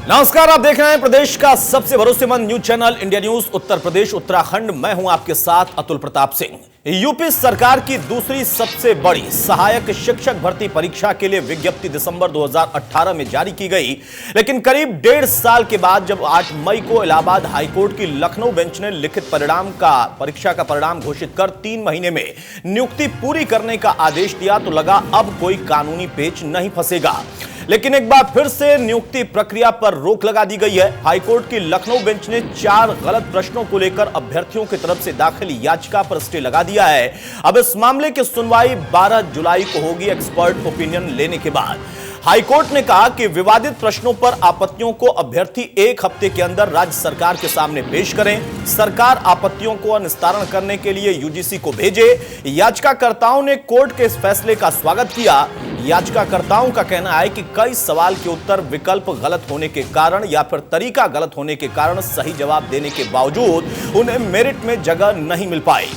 नमस्कार, आप देख रहे हैं प्रदेश का सबसे भरोसेमंद news channel India news Uttar Pradesh Uttarakhand. मैं हूं आपके साथ अतुल प्रताप सिंह। यूपी सरकार की दूसरी सबसे बड़ी सहायक शिक्षक भर्ती परीक्षा के लिए विज्ञप्ति दिसंबर 2018 में जारी की गई, लेकिन करीब 1.5 साल के बाद जब 8 मई को इलाहाबाद हाईकोर्ट की लखनऊ बेंच ने लिखित परीक्षा का परिणाम घोषित कर 3 महीने में नियुक्ति पूरी करने का आदेश दिया तो लगा अब कोई कानूनी पेच नहीं फंसेगा। लेकिन एक बार फिर से नियुक्ति प्रक्रिया पर रोक लगा दी गई है। हाईकोर्ट की लखनऊ बेंच ने 4 गलत प्रश्नों को लेकर अभ्यर्थियों की तरफ से दाखिल याचिका पर स्टे लगा दिया है। अब इस मामले की सुनवाई 12 जुलाई को होगी। एक्सपर्ट ओपिनियन लेने के बाद हाईकोर्ट ने कहा कि विवादित प्रश्नों पर आपत्तियों को अभ्यर्थी 1 हफ्ते के अंदर राज्य सरकार के सामने पेश करें। सरकार आपत्तियों को निस्तारण करने के लिए यूजीसी को भेजे। याचिकाकर्ताओं ने कोर्ट के इस फैसले का स्वागत किया। याचिकाकर्ताओं का कहना है कि कई सवाल के उत्तर विकल्प गलत होने के कारण या फिर तरीका गलत होने के कारण सही जवाब देने के बावजूद उन्हें मेरिट में जगह नहीं मिल पाई।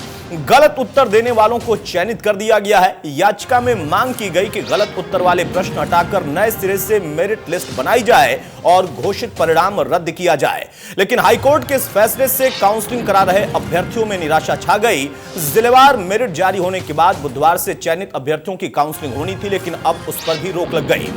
गलत उत्तर देने वालों को चयनित कर दिया गया है। याचिका में मांग की गई कि गलत उत्तर वाले प्रश्न हटाकर नए सिरे से मेरिट लिस्ट बनाई जाए और घोषित परिणाम रद्द किया जाए। लेकिन हाईकोर्ट के इस फैसले से काउंसलिंग करा रहे अभ्यर्थियों में निराशा छा गई। जिलेवार मेरिट जारी होने के बाद बुधवार से चयनित अभ्यर्थियों की काउंसलिंग होनी थी, लेकिन अब उस पर भी रोक लग गई।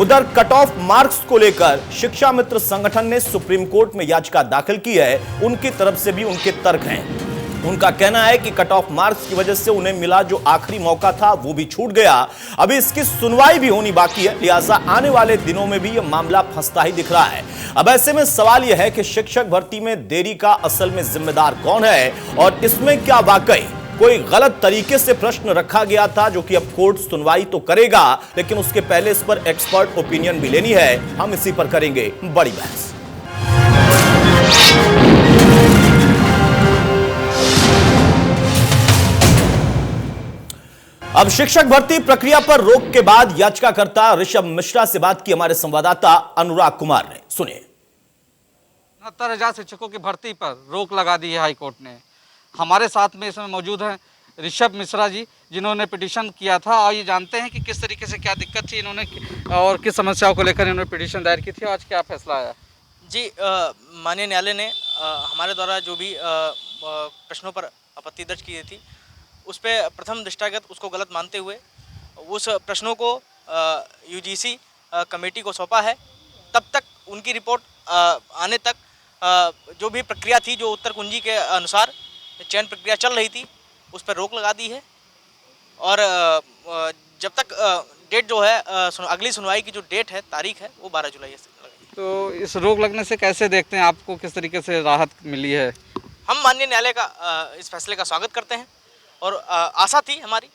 उधर कट ऑफ मार्क्स को लेकर शिक्षा मित्र संगठन ने सुप्रीम कोर्ट में याचिका दाखिल की है। उनकी तरफ से भी उनके तर्क हैं। उनका कहना है कि कट ऑफ मार्क्स की वजह से उन्हें मिला जो आखिरी मौका था वो भी छूट गया। अभी इसकी सुनवाई भी होनी बाकी है, लिहाजा आने वाले दिनों में भी यह मामला फंसता ही दिख रहा है। अब ऐसे में सवाल यह है कि शिक्षक भर्ती में देरी का असल में जिम्मेदार कौन है और इसमें क्या वाकई कोई गलत तरीके से प्रश्न रखा गया था, जो कि अब कोर्ट सुनवाई तो करेगा, लेकिन उसके पहले इस पर एक्सपर्ट ओपिनियन भी लेनी है। हम इसी पर करेंगे बड़ी बहस। अब शिक्षक भर्ती प्रक्रिया पर रोक के बाद याचिकाकर्ता ऋषभ मिश्रा से बात की हमारे संवाददाता अनुराग कुमार ने। सुनिए। 69,000 शिक्षकों की भर्ती पर रोक लगा दी है हाईकोर्ट ने। हमारे साथ में इसमें मौजूद हैं ऋषभ मिश्रा जी, जिन्होंने पिटीशन किया था, और ये जानते हैं कि किस तरीके से क्या दिक्कत थी इन्होंने और किस समस्याओं को लेकर इन्होंने पिटीशन दायर की थी। आज क्या फैसला आया? जी, माननीय न्यायालय ने हमारे द्वारा जो भी प्रश्नों पर आपत्ति दर्ज की थी उस पर प्रथम दृष्टागत उसको गलत मानते हुए उस प्रश्नों को यूजीसी कमेटी को सौंपा है। तब तक उनकी रिपोर्ट आने तक जो भी प्रक्रिया थी, जो उत्तर कुंजी के अनुसार चयन प्रक्रिया चल रही थी, उस पर रोक लगा दी है। और जब तक डेट जो है अगली सुनवाई की जो डेट है, तारीख है, वो 12 जुलाई से लगाई। तो इस रोक लगने से कैसे देखते हैं, आपको किस तरीके से राहत मिली है? हम माननीय न्यायालय का इस फैसले का स्वागत करते हैं और आशा थी हमारी,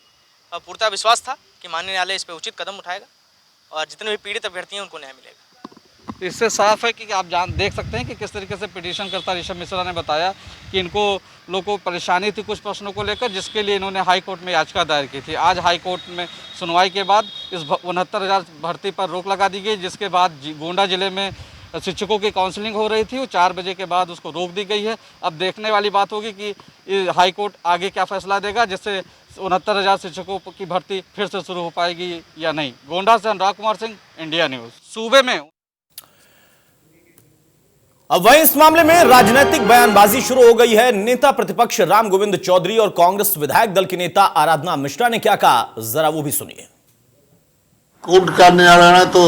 पूर्णतः विश्वास था कि माननीय न्यायालय इस पर उचित कदम उठाएगा और जितने भी पीड़ित अभ्यर्थी हैं उनको न्याय मिलेगा। इससे साफ है कि आप देख सकते हैं कि किस तरीके से पिटीशन करता ऋषभ मिश्रा ने बताया कि इनको लोगों को परेशानी थी कुछ प्रश्नों को लेकर, जिसके लिए इन्होंने हाई कोर्ट में याचिका दायर की थी। आज हाई कोर्ट में सुनवाई के बाद इस 69,000 भर्ती पर रोक लगा दी गई, जिसके बाद गोंडा जिले में शिक्षकों की काउंसलिंग हो रही थी, वो 4 बजे के बाद उसको रोक दी गई है। अब देखने वाली बात होगी कि हाई कोर्ट आगे क्या फैसला देगा, जिससे 69,000 शिक्षकों की भर्ती फिर से शुरू हो पाएगी या नहीं। गोंडा से अनुराग कुमार सिंह, इंडिया न्यूज। सूबे में अब वहीं इस मामले में राजनीतिक बयानबाजी शुरू हो गई है। नेता प्रतिपक्ष राम गोविंद चौधरी और कांग्रेस विधायक दल की नेता आराधना मिश्रा ने क्या कहा, जरा वो भी सुनिए। कोर्ट का निर्णय तो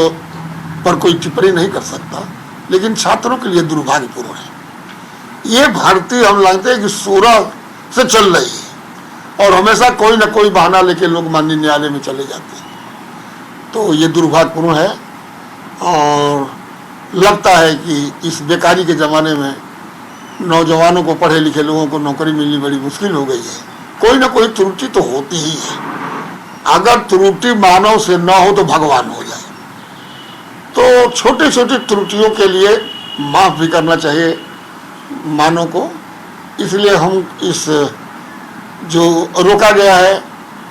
पर कोई टिप्पणी नहीं कर सकता, लेकिन छात्रों के लिए दुर्भाग्यपूर्ण है। ये भर्ती हम लगते हैं कि 16 से चल रही है और हमेशा कोई ना कोई बहाना लेके लोग माननीय न्यायालय में चले जाते हैं। तो ये दुर्भाग्यपूर्ण है और लगता है कि इस बेकारी के ज़माने में नौजवानों को, पढ़े लिखे लोगों को नौकरी मिलनी बड़ी मुश्किल हो गई है। कोई ना कोई त्रुटि तो होती ही है। अगर त्रुटि मानव से न हो तो भगवान हो जाए। तो छोटी छोटी त्रुटियों के लिए माफ़ भी करना चाहिए मानव को। इसलिए हम इस जो रोका गया है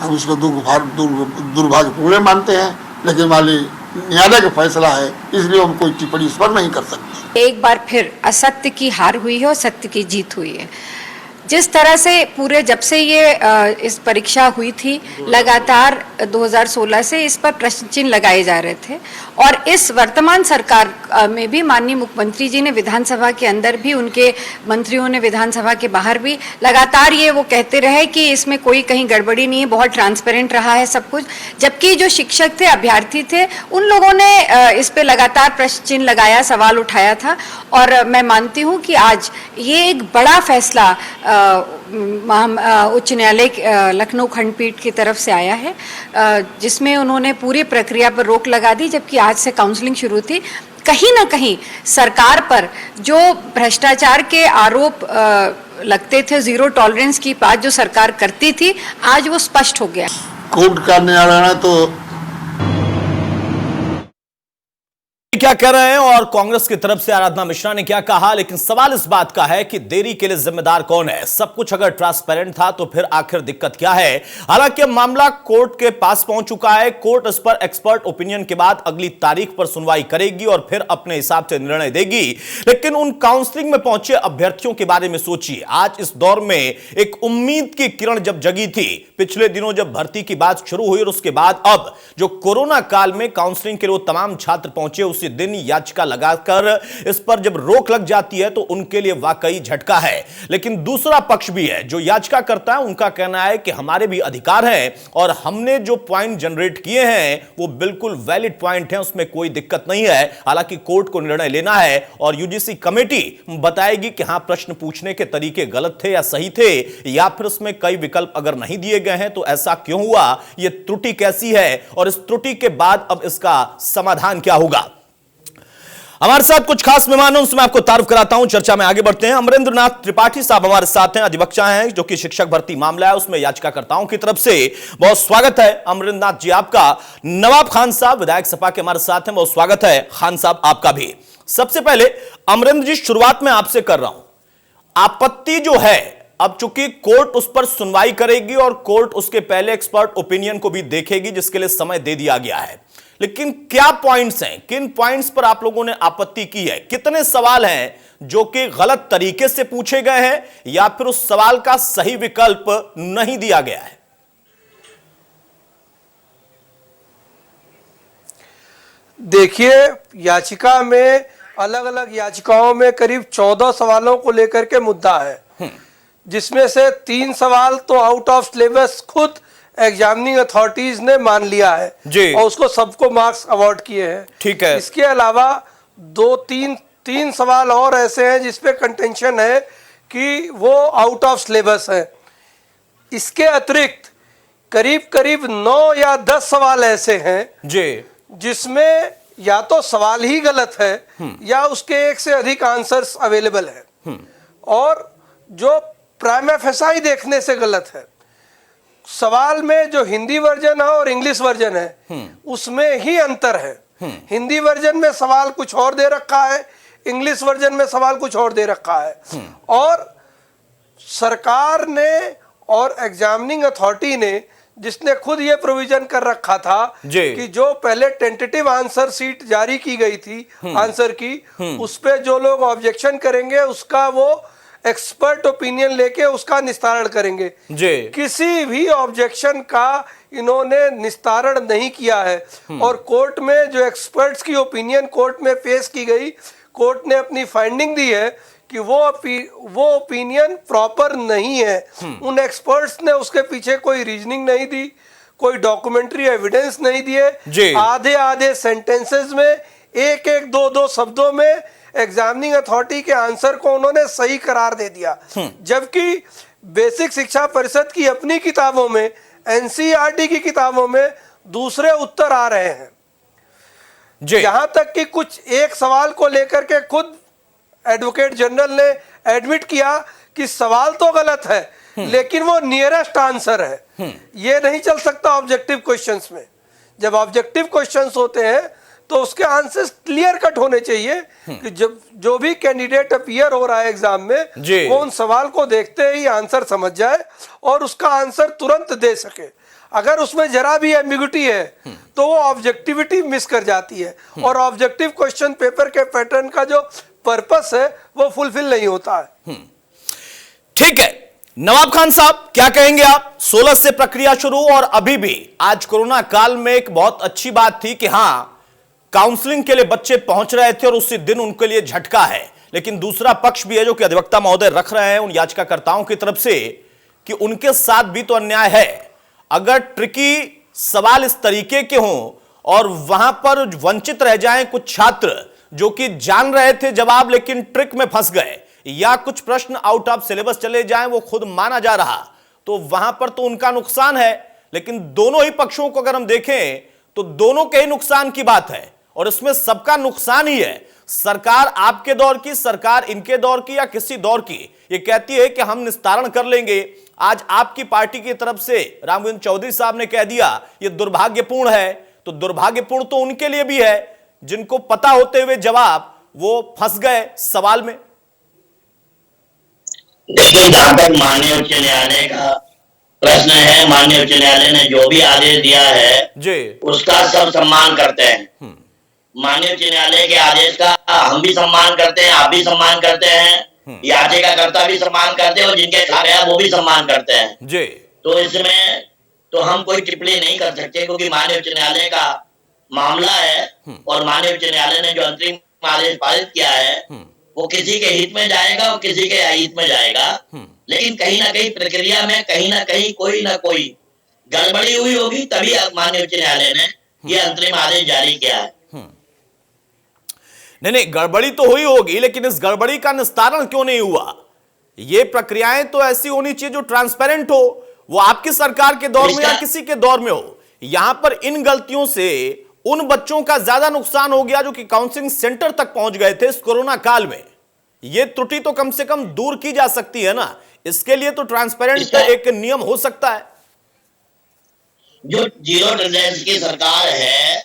हम इसको दुर्भाग्यपूर्ण मानते हैं, लेकिन माली न्यायालय का फैसला है, इसलिए हम कोई टिप्पणी इस पर नहीं कर सकते। एक बार फिर असत्य की हार हुई है और सत्य की जीत हुई है। जिस तरह से पूरे जब से ये इस परीक्षा हुई थी लगातार 2016 से इस पर प्रश्न चिन्ह लगाए जा रहे थे और इस वर्तमान सरकार में भी माननीय मुख्यमंत्री जी ने विधानसभा के अंदर भी उनके मंत्रियों ने विधानसभा के बाहर भी लगातार ये वो कहते रहे कि इसमें कोई कहीं गड़बड़ी नहीं है, बहुत ट्रांसपेरेंट रहा है सब कुछ। जबकि जो शिक्षक थे, अभ्यर्थी थे, उन लोगों ने इस पे लगातार प्रश्न चिन्ह लगाया, सवाल उठाया था। और मैं मानती हूँ कि आज ये एक बड़ा फैसला उच्च न्यायालय लखनऊ खंडपीठ की तरफ से आया है, जिसमें उन्होंने पूरी प्रक्रिया पर रोक लगा दी। जबकि आज से काउंसलिंग शुरू थी। कहीं ना कहीं सरकार पर जो भ्रष्टाचार के आरोप लगते थे, जीरो टॉलरेंस की बात जो सरकार करती थी, आज वो स्पष्ट हो गया। कोर्ट का निर्णय तो क्या कह रहे हैं और कांग्रेस की तरफ से आराधना मिश्रा ने क्या कहा, लेकिन सवाल इस बात का है कि देरी के लिए जिम्मेदार कौन है? सब कुछ अगर ट्रांसपेरेंट था तो फिर आखिर दिक्कत क्या है? हालांकि मामला कोर्ट के पास पहुंच चुका है। कोर्ट इस पर एक्सपर्ट ओपिनियन के बाद अगली तारीख पर सुनवाई करेगी और फिर अपने हिसाब से निर्णय देगी। लेकिन उन काउंसलिंग में पहुंचे अभ्यर्थियों के बारे में सोचिए। आज इस दौर में एक उम्मीद की किरण जब जगी थी, पिछले दिनों जब भर्ती की बात शुरू हुई और उसके बाद अब जो कोरोना काल में काउंसलिंग के लिए तमाम छात्र पहुंचे, उसी दिन याचिका लगाकर इस पर जब रोक लग जाती है तो उनके लिए वाकई झटका है। लेकिन दूसरा पक्ष भी है, जो याचिका करता है उनका कहना है कि हमारे भी अधिकार हैं और हमने जो पॉइंट जनरेट किए हैं वो बिल्कुल वैलिड पॉइंट हैं, उसमें कोई दिक्कत नहीं है। हालांकि कोर्ट को निर्णय लेना है और यूजीसी कमेटी बताएगी कि हां प्रश्न पूछने के तरीके गलत थे या सही थे, या फिर उसमें कई विकल्प अगर नहीं दिए गए हैं तो ऐसा क्यों हुआ, यह त्रुटि कैसी है और इस त्रुटि के बाद अब इसका समाधान क्या होगा। हमारे साथ कुछ खास मेहमान हैं, उनसे मैं आपको तारुफ कराता हूं। चर्चा में आगे बढ़ते हैं। अमरेंद्र नाथ त्रिपाठी साहब हमारे साथ हैं, अधिवक्ता हैं, जो कि शिक्षक भर्ती मामला है उसमें याचिकाकर्ताओं की तरफ से। बहुत स्वागत है अमरेंद्र नाथ जी आपका। नवाब खान साहब विधायक सपा के हमारे साथ हैं, बहुत स्वागत है खान साहब आपका भी। सबसे पहले अमरेंद्र जी, शुरुआत में आपसे कर रहा हूं, आपत्ति जो है, अब चूंकि कोर्ट उस पर सुनवाई करेगी और कोर्ट उसके पहले एक्सपर्ट ओपिनियन को भी देखेगी, जिसके लिए समय दे दिया गया है, लेकिन क्या पॉइंट्स हैं, किन पॉइंट्स पर आप लोगों ने आपत्ति की है? कितने सवाल हैं जो कि गलत तरीके से पूछे गए हैं या फिर उस सवाल का सही विकल्प नहीं दिया गया है? देखिए, याचिका में अलग अलग याचिकाओं में करीब 14 सवालों को लेकर के मुद्दा है, जिसमें से 3 सवाल तो आउट ऑफ सिलेबस खुद एग्जामिनिंग अथॉरिटीज ने मान लिया है जी, और उसको सबको मार्क्स अवार्ड किए हैं। ठीक है। इसके अलावा 2-3 सवाल और ऐसे हैं जिसपे कंटेंशन है कि वो आउट ऑफ सिलेबस है। इसके अतिरिक्त करीब करीब 9 या 10 सवाल ऐसे हैं जी, जिसमें या तो सवाल ही गलत है या उसके एक से अधिक आंसर्स अवेलेबल है और जो प्राइमा फेसाई देखने से गलत है। सवाल में जो हिंदी वर्जन है और इंग्लिश वर्जन है उसमें ही अंतर है। हिंदी वर्जन में सवाल कुछ और दे रखा है, इंग्लिश वर्जन में सवाल कुछ और दे रखा है। और सरकार ने और एग्जामिनिंग अथॉरिटी ने, जिसने खुद ये प्रोविजन कर रखा था कि जो पहले टेंटेटिव आंसर सीट जारी की गई थी आंसर की, उस पे जो लोग ऑब्जेक्शन करेंगे उसका वो एक्सपर्ट ओपिनियन लेके उसका निस्तारण करेंगे जी। किसी भी ऑब्जेक्शन का इन्होंने निस्तारण नहीं किया है और कोर्ट में जो एक्सपर्ट्स की ओपिनियन कोर्ट में पेश की गई, कोर्ट ने अपनी फाइंडिंग दी है कि वो ओपिनियन प्रॉपर नहीं है। उन एक्सपर्ट्स ने उसके पीछे कोई रीजनिंग नहीं दी, कोई डॉक्यूमेंट्री एविडेंस नहीं दिए। आधे आधे सेंटेंसेस में एक एक दो दो शब्दों में एग्जामिनिंग अथॉरिटी के आंसर को उन्होंने सही करार दे दिया, जबकि बेसिक शिक्षा परिषद की अपनी किताबों में, एनसीईआरटी की किताबों में दूसरे उत्तर आ रहे हैं। यहां तक कि कुछ एक सवाल को लेकर के खुद एडवोकेट जनरल ने एडमिट किया कि सवाल तो गलत है लेकिन वो नियरेस्ट आंसर है। ये नहीं चल सकता ऑब्जेक्टिव क्वेश्चंस में। जब ऑब्जेक्टिव क्वेश्चंस होते हैं तो उसके आंसर्स क्लियर कट होने चाहिए कि जब जो भी कैंडिडेट अपीयर हो रहा है एग्जाम में वो उन सवाल को देखते ही आंसर समझ जाए और उसका आंसर तुरंत दे सके। अगर उसमें जरा भी एम्बिग्युइटी है तो वो ऑब्जेक्टिविटी मिस कर जाती है और ऑब्जेक्टिव क्वेश्चन पेपर के पैटर्न का जो पर्पस है वो फुलफिल नहीं होता है। ठीक है, नवाब खान साहब, क्या कहेंगे आप? 16 से प्रक्रिया शुरू और अभी भी आज कोरोना काल में एक बहुत अच्छी बात थी कि हां, काउंसलिंग के लिए बच्चे पहुंच रहे थे और उसी दिन उनके लिए झटका है। लेकिन दूसरा पक्ष भी है जो कि अधिवक्ता महोदय रख रहे हैं उन याचिकाकर्ताओं की तरफ से कि उनके साथ भी तो अन्याय है। अगर ट्रिकी सवाल इस तरीके के हों और वहां पर वंचित रह जाएं कुछ छात्र जो कि जान रहे थे जवाब लेकिन ट्रिक में फंस गए, या कुछ प्रश्न आउट ऑफ सिलेबस चले जाएं वो खुद माना जा रहा, तो वहां पर तो उनका नुकसान है। लेकिन दोनों ही पक्षों को अगर हम देखें तो दोनों के ही नुकसान की बात है और इसमें सबका नुकसान ही है। सरकार आपके दौर की, सरकार इनके दौर की या किसी दौर की, ये कहती है कि हम निस्तारण कर लेंगे। आज आपकी पार्टी की तरफ से रामगोविंद चौधरी साहब ने कह दिया ये दुर्भाग्यपूर्ण है, तो दुर्भाग्यपूर्ण तो उनके लिए भी है जिनको पता होते हुए जवाब वो फंस गए सवाल में। देखिए, जहां तक माननीय उच्च न्यायालय का प्रश्न है, माननीय उच्च न्यायालय ने जो भी आदेश दिया है जी उसका सब सम्मान करते हैं। माननीय उच्च न्यायालय के आदेश का हम भी सम्मान करते हैं, आप भी सम्मान करते हैं, याचिकाकर्ता भी सम्मान करते हैं और जिनके खिलाफ है वो भी सम्मान करते हैं जी। तो इसमें तो हम कोई टिप्पणी नहीं कर सकते क्योंकि माननीय उच्च न्यायालय का मामला है और माननीय उच्च न्यायालय ने जो अंतरिम आदेश पारित किया है वो किसी के हित में जाएगा और किसी के अहित में जाएगा। लेकिन कहीं ना कहीं प्रक्रिया में कहीं ना कहीं कोई ना कोई गड़बड़ी हुई होगी, तभी माननीय उच्च न्यायालय ने ये अंतरिम आदेश जारी किया है। नहीं, गड़बड़ी तो हुई होगी, लेकिन इस गड़बड़ी का निस्तारण क्यों नहीं हुआ? ये प्रक्रियाएं तो ऐसी होनी चाहिए जो ट्रांसपेरेंट हो, वो आपकी सरकार के दौर में या किसी के दौर में हो। यहां पर इन गलतियों से उन बच्चों का ज्यादा नुकसान हो गया जो कि काउंसलिंग सेंटर तक पहुंच गए थे इस कोरोना काल में। ये त्रुटि तो कम से कम दूर की जा सकती है ना, इसके लिए तो ट्रांसपेरेंट एक नियम हो सकता है। जो जीरो टॉलरेंस की सरकार है,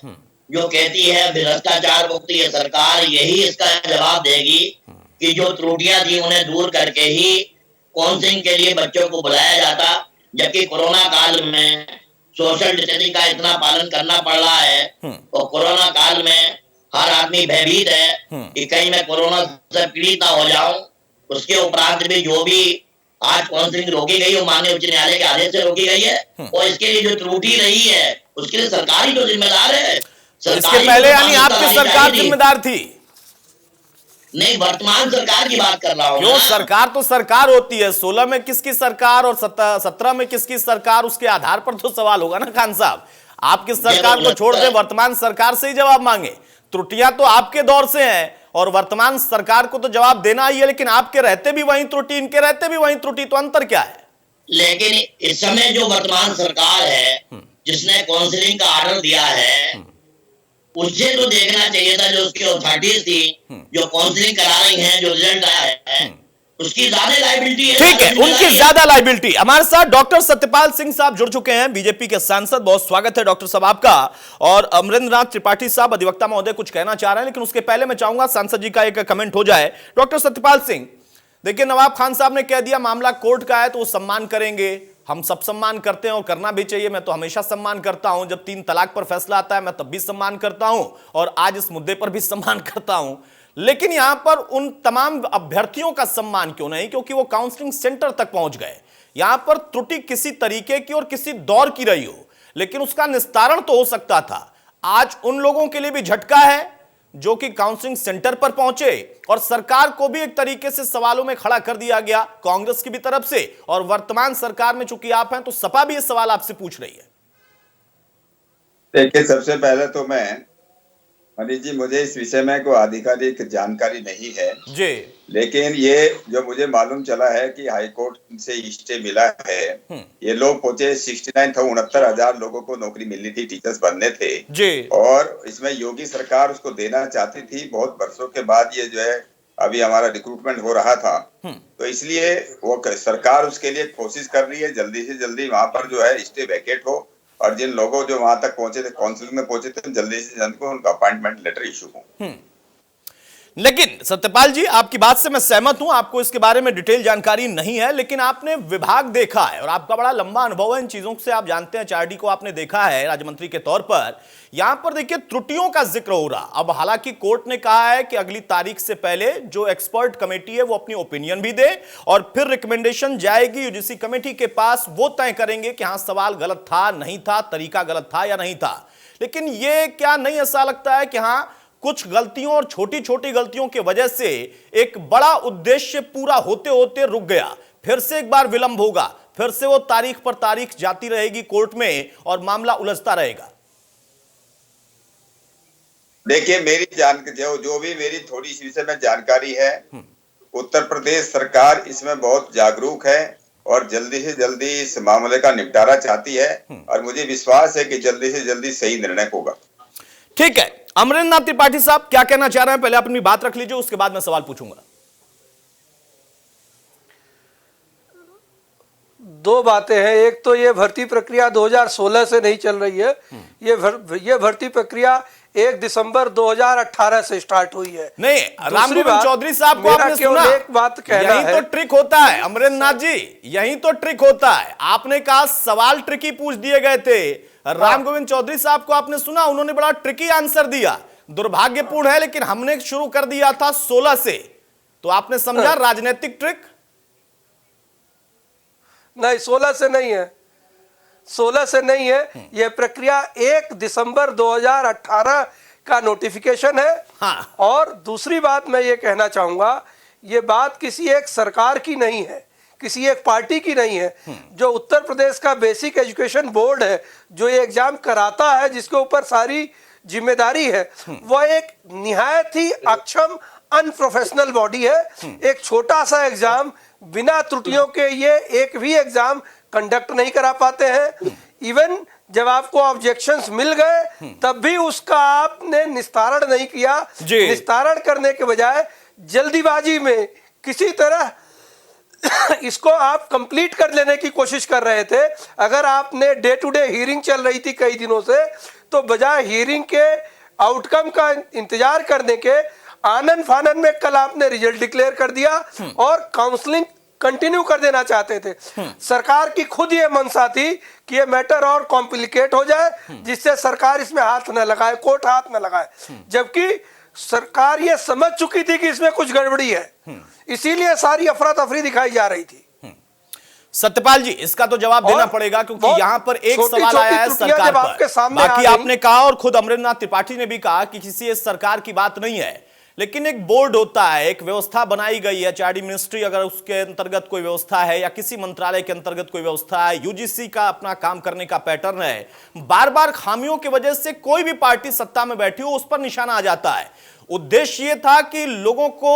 जो कहती है भ्रष्टाचार मुक्त ये सरकार, यही इसका जवाब देगी कि जो त्रुटियां थी उन्हें दूर करके ही काउंसलिंग के लिए बच्चों को बुलाया जाता, जबकि कोरोना काल में सोशल डिस्टेंसिंग का इतना पालन करना पड़ रहा है और कोरोना काल में हर आदमी भयभीत है कि कहीं मैं कोरोना से पीड़ित ना हो जाऊं। उसके उपरांत भी जो भी आज काउंसलिंग रोकी गई वो माननीय उच्च न्यायालय के आदेश से रोकी गई है और इसके लिए जो त्रुटि रही है उसके लिए सरकार ही तो जिम्मेदार है। इसके पहले यानी आपकी सरकार जिम्मेदार थी? नहीं, वर्तमान सरकार की बात कर रहा हूं। क्यों? सरकार तो सरकार होती है। 16 में किसकी सरकार और 17 में किसकी सरकार, उसके आधार पर तो सवाल होगा ना खान साहब। आपकी सरकार को छोड़ दें, वर्तमान सरकार से ही जवाब मांगे। त्रुटियां तो आपके दौर से हैं और वर्तमान सरकार को तो जवाब देना ही है, लेकिन आपके रहते भी वही त्रुटि, इनके रहते भी वही त्रुटि, तो अंतर क्या है? लेकिन इस समय जो वर्तमान सरकार है जिसने काउंसलिंग का ऑर्डर दिया है उससे तो देखना चाहिए था जो उसकी अथॉरिटीज थी जो काउंसलिंग करा रही हैं, जो रिजल्ट आया है उसकी ज्यादा लायबिलिटी है। ठीक है, उनकी ज्यादा लायबिलिटी। हमारे साथ डॉक्टर सत्यपाल सिंह साहब जुड़ चुके हैं, बीजेपी के सांसद। बहुत स्वागत है डॉक्टर साहब आपका। और अमरेंद्र नाथ त्रिपाठी साहब अधिवक्ता महोदय कुछ कहना चाह रहे हैं, लेकिन उसके पहले मैं चाहूंगा सांसद जी का एक कमेंट हो जाए। डॉक्टर सत्यपाल सिंह, देखिए नवाब खान साहब ने कह दिया मामला कोर्ट का है तो वो सम्मान करेंगे, हम सब सम्मान करते हैं और करना भी चाहिए। मैं तो हमेशा सम्मान करता हूं, जब 3 तलाक पर फैसला आता है मैं तब भी सम्मान करता हूं और आज इस मुद्दे पर भी सम्मान करता हूं। लेकिन यहां पर उन तमाम अभ्यर्थियों का सम्मान क्यों नहीं? क्योंकि वो काउंसलिंग सेंटर तक पहुंच गए। यहां पर त्रुटि किसी तरीके की और किसी दौर की रही हो, लेकिन उसका निस्तारण तो हो सकता था। आज उन लोगों के लिए भी झटका है जो कि काउंसलिंग सेंटर पर पहुंचे और सरकार को भी एक तरीके से सवालों में खड़ा कर दिया गया कांग्रेस की भी तरफ से, और वर्तमान सरकार में चूंकि आप हैं तो सपा भी ये सवाल आपसे पूछ रही है। देखिए, सबसे पहले तो मैं मनीष जी, मुझे इस विषय में कोई आधिकारिक जानकारी नहीं है जी, लेकिन ये जो मुझे मालूम चला है कि हाईकोर्ट से स्टे मिला है। ये लोग पहुंचे 69,69,000 लोगों को नौकरी मिलनी थी, टीचर्स बनने थे जी, और इसमें योगी सरकार उसको देना चाहती थी। बहुत वर्षों के बाद ये जो है अभी हमारा रिक्रूटमेंट हो रहा था, तो इसलिए वो सरकार उसके लिए कोशिश कर रही है जल्दी से जल्दी वहां पर जो है स्टे वैकेट हो और जिन लोगों जो वहां तक पहुंचे थे, काउंसिलिंग में पहुंचे थे, जल्दी से जल्दी को उनका अपॉइंटमेंट लेटर इशू हो। लेकिन सत्यपाल जी, आपकी बात से मैं सहमत हूं, आपको इसके बारे में डिटेल जानकारी नहीं है, लेकिन आपने विभाग देखा है और आपका बड़ा लंबा अनुभव है इन चीजों से, आप जानते हैं, एचआरडी को आपने देखा है राज्य मंत्री के तौर पर। यहां पर देखिए त्रुटियों का जिक्र हो रहा। अब हालांकि कोर्ट ने कहा है कि अगली तारीख से पहले जो एक्सपर्ट कमेटी है वो अपनी ओपिनियन भी दे और फिर रिकमेंडेशन जाएगी यूजीसी कमेटी के पास, वो तय करेंगे कि हां सवाल गलत था, नहीं था, तरीका गलत था या नहीं था। लेकिन ये क्या नहीं ऐसा लगता है कि हां कुछ गलतियों और छोटी छोटी गलतियों की वजह से एक बड़ा उद्देश्य पूरा होते होते रुक गया, फिर से एक बार विलंब होगा, फिर से वो तारीख पर तारीख जाती रहेगी कोर्ट में और मामला उलझता रहेगा। देखिए, मेरी जो भी मेरी थोड़ी सी विषय में जानकारी है, उत्तर प्रदेश सरकार इसमें बहुत जागरूक है और जल्दी से जल्दी इस मामले का निपटारा चाहती है और मुझे विश्वास है कि जल्दी से जल्दी सही निर्णय होगा। ठीक है, अमरेंद्र नाथ त्रिपाठी साहब क्या कहना चाह रहे हैं, पहले अपनी बात रख लीजिए, उसके बाद मैं सवाल पूछूंगा। दो बातें हैं, एक तो ये भर्ती प्रक्रिया 2016 से नहीं चल रही है, ये भर्ती प्रक्रिया 1 दिसंबर 2018 से स्टार्ट हुई है। नहीं, रामगोविंद चौधरी साहब को आपने सुना, एक बात कहना यही तो ट्रिक होता है अमरेंद्र नाथ जी, यही तो ट्रिक होता है। आपने कहा सवाल ट्रिकी पूछ दिए गए थे, रामगोविंद चौधरी साहब को आपने सुना, उन्होंने बड़ा ट्रिकी आंसर दिया। दुर्भाग्यपूर्ण है, लेकिन हमने शुरू कर दिया था 16 से, तो आपने समझा राजनीतिक ट्रिक। नहीं, 16 से नहीं है, 16 से नहीं है, यह प्रक्रिया 1 दिसंबर 2018 का नोटिफिकेशन है। हाँ। और दूसरी बात मैं ये कहना चाहूंगा, ये बात किसी एक सरकार की नहीं है, किसी एक पार्टी की नहीं है। जो उत्तर प्रदेश का बेसिक एजुकेशन बोर्ड है, जो ये एग्जाम कराता है, जिसके ऊपर सारी जिम्मेदारी है, वह एक निहायत ही अक्षम अनप्रोफेशनल बॉडी है। एक छोटा सा एग्जाम बिना त्रुटियों के ये एक भी एग्जाम कंडक्ट नहीं करा पाते हैं। इवन जब आपको ऑब्जेक्शंस मिल गए तब भी उसका आपने निस्तारण नहीं किया। निस्तारण करने के बजाय जल्दीबाजी में किसी तरह इसको आप कंप्लीट कर लेने की कोशिश कर रहे थे। अगर आपने डे टू डे हियरिंग चल रही थी कई दिनों से, तो बजाय हियरिंग के आउटकम का इंतजार करने के आनन फानन में कल आपने रिजल्ट डिक्लेयर कर दिया और काउंसलिंग कंटिन्यू कर देना चाहते थे। सरकार की खुद ये मंशा थी कि ये मैटर और कॉम्प्लिकेट हो जाए, जिससे सरकार इसमें हाथ न लगाए, कोर्ट हाथ न लगाए। जबकि सरकार ये समझ चुकी थी कि इसमें कुछ गड़बड़ी है, इसीलिए सारी अफरा तफरी दिखाई जा रही थी। सत्यपाल जी, इसका तो जवाब देना पड़ेगा, क्योंकि यहां पर एक सवाल आया है सरकार पर। बाकी आपने कहा और खुद अमरेंद्र नाथ त्रिपाठी ने भी कहा कि किसी सरकार की बात नहीं है, लेकिन एक बोर्ड होता है, एक व्यवस्था बनाई गई है, एचआरडी मिनिस्ट्री अगर उसके अंतर्गत कोई व्यवस्था है या किसी मंत्रालय के अंतर्गत कोई व्यवस्था है, यूजीसी का अपना काम करने का पैटर्न है। बार बार खामियों की वजह से कोई भी पार्टी सत्ता में बैठी हो उस पर निशाना आ जाता है। उद्देश्य यह था कि लोगों को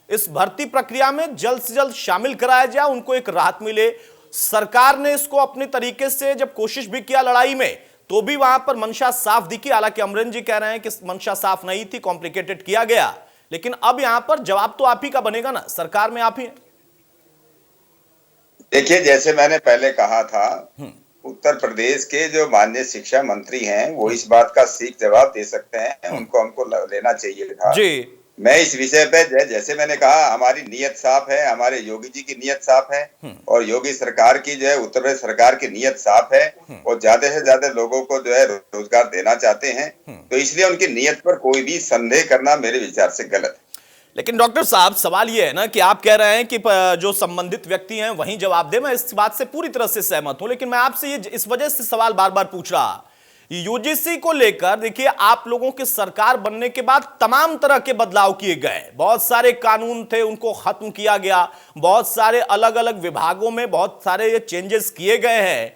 इस भर्ती प्रक्रिया में जल्द से जल्द शामिल कराया जाए, उनको एक राहत मिले। सरकार ने इसको अपने तरीके से जब कोशिश भी किया लड़ाई में, तो भी वहां पर मंशा साफ दिखी। हालांकि अमरेंद्र जी कह रहे हैं कि मंशा साफ नहीं थी, कॉम्प्लिकेटेड किया गया, लेकिन अब यहां पर जवाब तो आप ही का बनेगा ना, सरकार में आप ही। देखिए, जैसे मैंने पहले कहा था, उत्तर प्रदेश के जो माननीय शिक्षा मंत्री हैं वो इस बात का सीख जवाब दे सकते हैं, उनको हमको लेना चाहिए था जी। मैं इस विषय पे जैसे मैंने कहा, हमारी नीयत साफ है, हमारे योगी जी की नीयत साफ है और योगी सरकार की जो है उत्तर प्रदेश सरकार की नीयत साफ है और ज्यादा से ज्यादा लोगों को जो है रोजगार देना चाहते हैं, तो इसलिए उनकी नीयत पर कोई भी संदेह करना मेरे विचार से गलत है। लेकिन डॉक्टर साहब, सवाल यह है ना कि आप कह रहे हैं कि जो संबंधित व्यक्ति हैं वहीं जवाब दे, मैं इस बात से पूरी तरह से सहमत हूं, लेकिन मैं आपसे ये इस वजह से सवाल बार बार पूछ रहा, यूजीसी को लेकर देखिए, आप लोगों की सरकार बनने के बाद तमाम तरह के बदलाव किए गए, बहुत सारे कानून थे उनको खत्म किया गया, बहुत सारे अलग अलग विभागों में बहुत सारे ये चेंजेस किए गए हैं।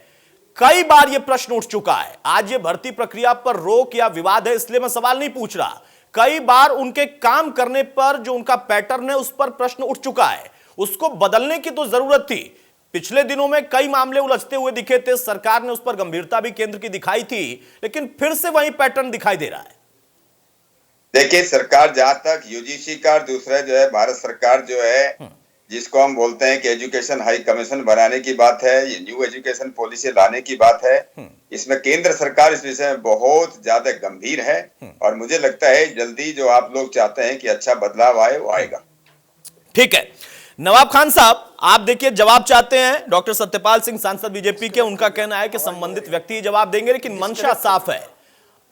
कई बार ये प्रश्न उठ चुका है, आज ये भर्ती प्रक्रिया पर रोक या विवाद है इसलिए मैं सवाल नहीं पूछ रहा, कई बार उनके काम करने पर जो उनका पैटर्न है उस पर प्रश्न उठ चुका है, उसको बदलने की तो जरूरत थी। पिछले दिनों में कई मामले उलझते हुए दिखे थे, सरकार ने उस पर गंभीरता भी केंद्र की दिखाई थी, लेकिन फिर से वही पैटर्न दिखाई दे रहा है। देखिए, सरकार जहां तक यूजीसी का, दूसरा जो है भारत सरकार जो है जिसको हम बोलते हैं कि एजुकेशन हाई कमीशन बनाने की बात है, ये न्यू एजुकेशन पॉलिसी लाने की बात है, इसमें केंद्र सरकार इस विषय में बहुत ज्यादा गंभीर है और मुझे लगता है जल्दी जो आप लोग चाहते हैं कि अच्छा बदलाव आए वो आएगा। ठीक है, नवाब खान साहब, आप देखिए जवाब चाहते हैं डॉक्टर सत्यपाल सिंह सांसद बीजेपी के, उनका कहना है कि संबंधित व्यक्ति जवाब देंगे, लेकिन मंशा साफ है।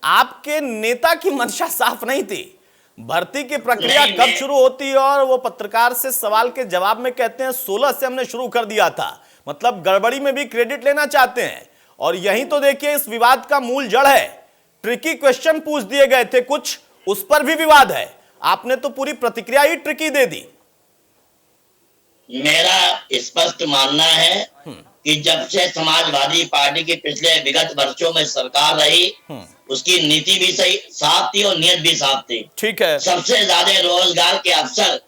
आपके नेता की मंशा साफ नहीं थी। भर्ती की प्रक्रिया कब शुरू होती है और वो पत्रकार से सवाल के जवाब में कहते हैं 16 से हमने शुरू कर दिया था, मतलब गड़बड़ी में भी क्रेडिट लेना चाहते हैं। और यही तो देखिए इस विवाद का मूल जड़ है। ट्रिकी क्वेश्चन पूछ दिए गए थे कुछ, उस पर भी विवाद है। आपने तो पूरी प्रतिक्रिया ही ट्रिकी दे दी। मेरा स्पष्ट मानना है कि जब से समाजवादी पार्टी की पिछले विगत वर्षों में सरकार रही, उसकी नीति भी सही साफ थी और नियत भी साफ थी। ठीक है। सबसे ज्यादा रोजगार के अवसर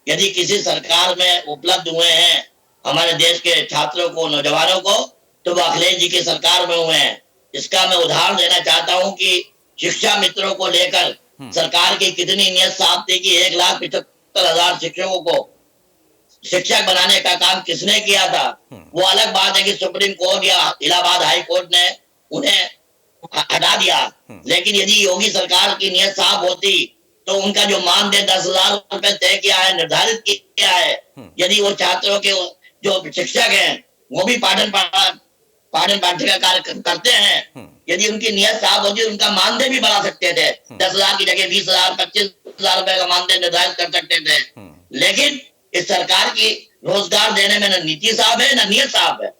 यदि किसी सरकार में उपलब्ध हुए हैं हमारे देश के छात्रों को, नौजवानों को, तो वो अखिलेश जी की सरकार में हुए हैं। इसका मैं उदाहरण देना चाहता हूं कि शिक्षा मित्रों को लेकर सरकार की कितनी नियत साफ थी कि 1,75,000 शिक्षकों को शिक्षक बनाने का काम किसने किया था। वो अलग बात है कि सुप्रीम कोर्ट या इलाहाबाद हाई कोर्ट ने उन्हें हटा दिया, लेकिन यदि योगी सरकार की नियत साफ होती तो उनका जो मानदेय 10,000 रुपए तय किया है, निर्धारित किया है, यदि वो छात्रों के जो शिक्षक हैं वो भी पाठन पाठ्य का कार्य करते हैं, यदि उनकी नियत साफ होती उनका मानदेय भी बढ़ा सकते थे। 10,000 की जगह 20,000, 25,000 रुपए का मानदेय निर्धारित कर सकते थे। लेकिन इस सरकार की रोजगार देने में न नीति साफ है न नियत साफ है।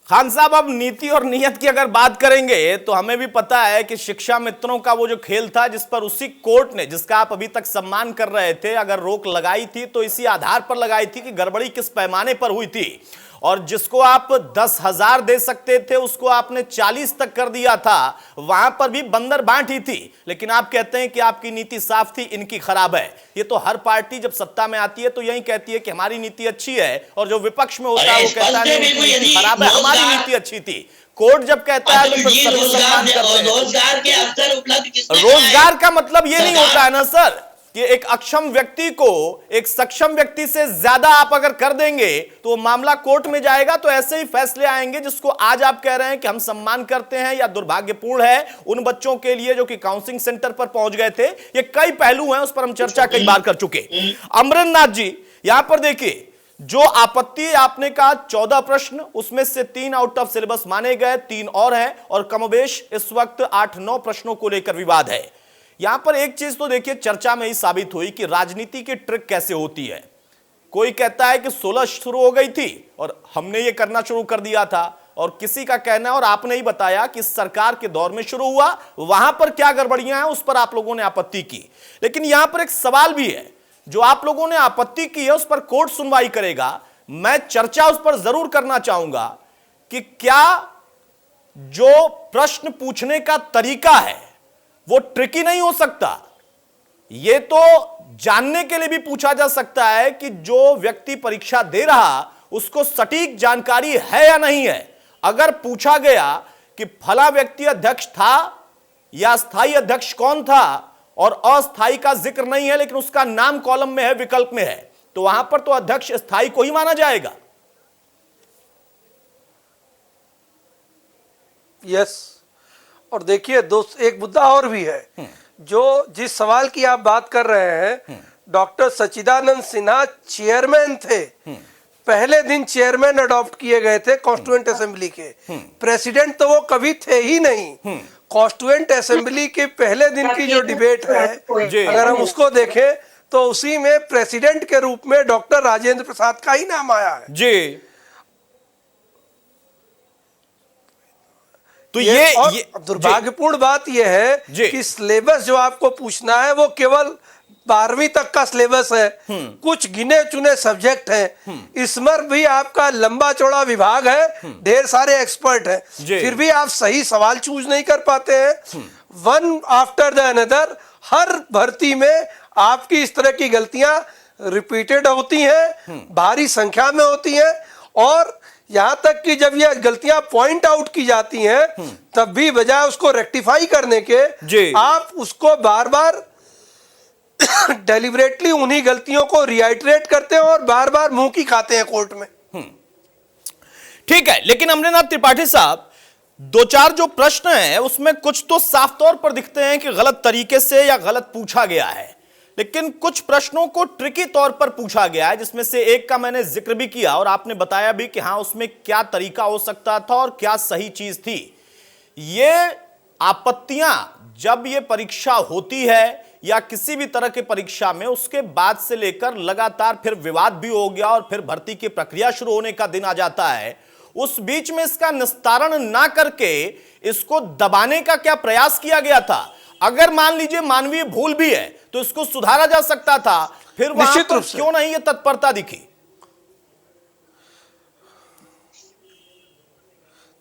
खान साहब, अब नीति और नियत की अगर बात करेंगे तो हमें भी पता है कि शिक्षा मित्रों का वो जो खेल था, जिस पर उसी कोर्ट ने, जिसका आप अभी तक सम्मान कर रहे थे, अगर रोक लगाई थी तो इसी आधार पर लगाई थी कि गड़बड़ी किस पैमाने पर हुई थी। और जिसको आप 10,000 दे सकते थे उसको आपने 40 तक कर दिया था, वहां पर भी बंदर बांट ही थी। लेकिन आप कहते हैं कि आपकी नीति साफ थी, इनकी खराब है। ये तो हर पार्टी जब सत्ता में आती है तो यही कहती है कि हमारी नीति अच्छी है, और जो विपक्ष में होता है वो कहता है नहीं, नीति खराब है, हमारी नीति अच्छी थी। कोर्ट जब कहता है तो फिर सभी सम्मान करते हैं। रोजगार के अवसर उपलब्ध, रोजगार का मतलब ये नहीं होता है ना सर कि एक अक्षम व्यक्ति को एक सक्षम व्यक्ति से ज्यादा आप अगर कर देंगे तो वो मामला कोर्ट में जाएगा, तो ऐसे ही फैसले आएंगे जिसको आज आप कह रहे हैं कि हम सम्मान करते हैं या दुर्भाग्यपूर्ण है उन बच्चों के लिए जो कि काउंसलिंग सेंटर पर पहुंच गए थे। ये कई पहलू हैं, उस पर हम चर्चा कई बार कर चुके। अमरेंद्र नाथ जी, यहां पर देखिए जो आपत्ति आपने कहा 14 प्रश्न, उसमें से 3 आउट ऑफ सिलेबस माने गए, 3 और हैं, और कमोबेश इस वक्त 8-9 प्रश्नों को लेकर विवाद है। यहां पर एक चीज तो देखिए चर्चा में ही साबित हुई कि राजनीति की ट्रिक कैसे होती है। कोई कहता है कि 16 शुरू हो गई थी और हमने ये करना शुरू कर दिया था, और किसी का कहना है, और आपने ही बताया कि सरकार के दौर में शुरू हुआ, वहां पर क्या गड़बड़ियां हैं उस पर आप लोगों ने आपत्ति की। लेकिन यहां पर एक सवाल भी है, जो आप लोगों ने आपत्ति की है उस पर कोर्ट सुनवाई करेगा। मैं चर्चा उस पर जरूर करना चाहूंगा कि क्या जो प्रश्न पूछने का तरीका है वो ट्रिकी नहीं हो सकता। ये तो जानने के लिए भी पूछा जा सकता है कि जो व्यक्ति परीक्षा दे रहा उसको सटीक जानकारी है या नहीं है। अगर पूछा गया कि फला व्यक्ति अध्यक्ष था या स्थायी अध्यक्ष कौन था, और अस्थायी का जिक्र नहीं है लेकिन उसका नाम कॉलम में है, विकल्प में है, तो वहां पर तो अध्यक्ष स्थायी को ही माना जाएगा। यस। और देखिए एक मुद्दा और भी है, जो जिस सवाल की आप बात कर रहे हैं, डॉक्टर सच्चिदानंद सिन्हा चेयरमैन थे, पहले दिन चेयरमैन अडॉप्ट किए गए थे कॉन्स्टिट्यूएंट असेंबली के। प्रेसिडेंट तो वो कभी थे ही नहीं। कॉन्स्टिट्यूएंट असेंबली के पहले दिन की जो डिबेट है, अगर हम उसको देखें तो उसी में प्रेसिडेंट के रूप में डॉक्टर राजेंद्र प्रसाद का ही नाम आया है जी। तो ये दुर्भाग्यपूर्ण बात यह है कि सिलेबस जो आपको पूछना है वो केवल 12वीं तक का सिलेबस है, कुछ गिने चुने सब्जेक्ट हैं, इसमें भी आपका लंबा चौड़ा विभाग है, ढेर सारे एक्सपर्ट हैं, फिर भी आप सही सवाल चूज नहीं कर पाते हैं। वन आफ्टर द अनदर हर भर्ती में आपकी इस तरह की गलतियां रिपीटेड होती हैं, भारी संख्या में होती हैं, और यहां तक कि जब ये गलतियां पॉइंट आउट की जाती हैं तब भी बजाय उसको रेक्टिफाई करने के आप उसको बार बार डेलिबरेटली उन्हीं गलतियों को रिआइटरेट करते हैं और बार बार मुंह की खाते हैं कोर्ट में। ठीक है, लेकिन अमरेंद्र नाथ त्रिपाठी साहब, दो चार जो प्रश्न हैं उसमें कुछ तो साफ तौर पर दिखते हैं कि गलत तरीके से या गलत पूछा गया है, लेकिन कुछ प्रश्नों को ट्रिकी तौर पर पूछा गया है, जिसमें से एक का मैंने जिक्र भी किया और आपने बताया भी कि हां उसमें क्या तरीका हो सकता था और क्या सही चीज थी। ये आपत्तियां जब ये परीक्षा होती है या किसी भी तरह की परीक्षा में, उसके बाद से लेकर लगातार फिर विवाद भी हो गया और फिर भर्ती की प्रक्रिया शुरू होने का दिन आ जाता है, उस बीच में इसका निस्तारण ना करके इसको दबाने का क्या प्रयास किया गया था? अगर मान लीजिए मानवीय भूल भी है तो इसको सुधारा जा सकता था, फिर वहां पर क्यों नहीं ये तत्परता दिखी?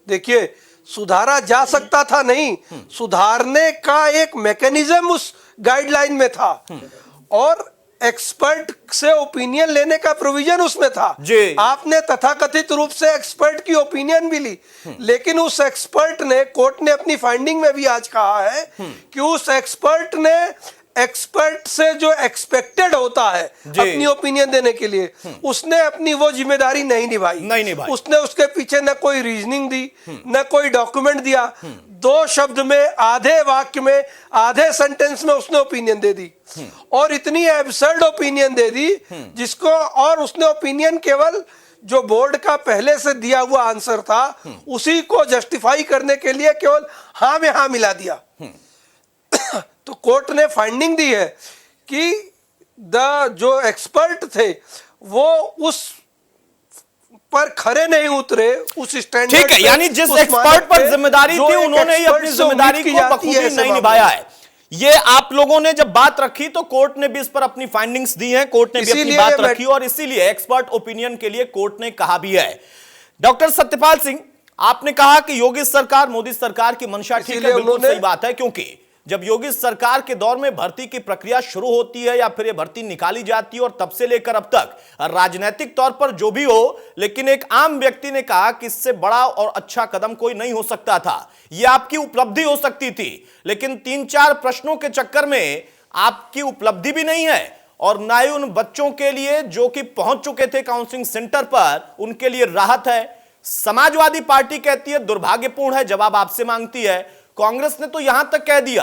देखिए, सुधारा जा सकता था नहीं, सुधारने का एक मैकेनिज्म उस गाइडलाइन में था और एक्सपर्ट से ओपिनियन लेने का प्रोविजन उसमें था जी। आपने तथाकथित रूप से एक्सपर्ट की ओपिनियन भी ली, लेकिन उस एक्सपर्ट ने, कोर्ट ने अपनी फाइंडिंग में भी आज कहा है कि उस एक्सपर्ट ने एक्सपर्ट से जो एक्सपेक्टेड होता है अपनी ओपिनियन देने के लिए, उसने अपनी वो जिम्मेदारी नहीं निभाई। उसने उसके पीछे न कोई रीजनिंग दी, न कोई डॉक्यूमेंट दिया, दो शब्द में, आधे वाक्य में, आधे सेंटेंस में उसने ओपिनियन दे दी और इतनी एब्सर्ड ओपिनियन दे दी जिसको, और उसने ओपिनियन केवल जो बोर्ड का पहले से दिया हुआ आंसर था उसी को जस्टिफाई करने के लिए केवल हाँ में हाँ मिला दिया। तो कोर्ट ने फाइंडिंग दी है कि जो एक्सपर्ट थे वो उस पर खरे नहीं उतरे, उस स्टैंडर्ड। ठीक है, यानी जिस एक्सपर्ट पर जिम्मेदारी थी उन्होंने ही अपनी जिम्मेदारी को बखूबी नहीं निभाया है। ये आप लोगों ने जब बात रखी तो कोर्ट ने भी इस पर अपनी फाइंडिंग्स दी हैं, कोर्ट ने भी अपनी बात रखी और इसीलिए एक्सपर्ट ओपिनियन के लिए कोर्ट ने कहा भी है। डॉक्टर सत्यपाल सिंह, आपने कहा कि योगी सरकार, मोदी सरकार की मंशा ठीक है, बिल्कुल सही बात है, क्योंकि जब योगी सरकार के दौर में भर्ती की प्रक्रिया शुरू होती है या फिर ये भर्ती निकाली जाती है और तब से लेकर अब तक राजनीतिक तौर पर जो भी हो, लेकिन एक आम व्यक्ति ने कहा कि इससे बड़ा और अच्छा कदम कोई नहीं हो सकता था, ये आपकी उपलब्धि हो सकती थी, लेकिन 3-4 प्रश्नों के चक्कर में आपकी उपलब्धि भी नहीं है और ना ही उन बच्चों के लिए जो कि पहुंच चुके थे काउंसलिंग सेंटर पर, उनके लिए राहत है। समाजवादी पार्टी कहती है दुर्भाग्यपूर्ण है, जवाब आपसे मांगती है। कांग्रेस ने तो यहां तक कह दिया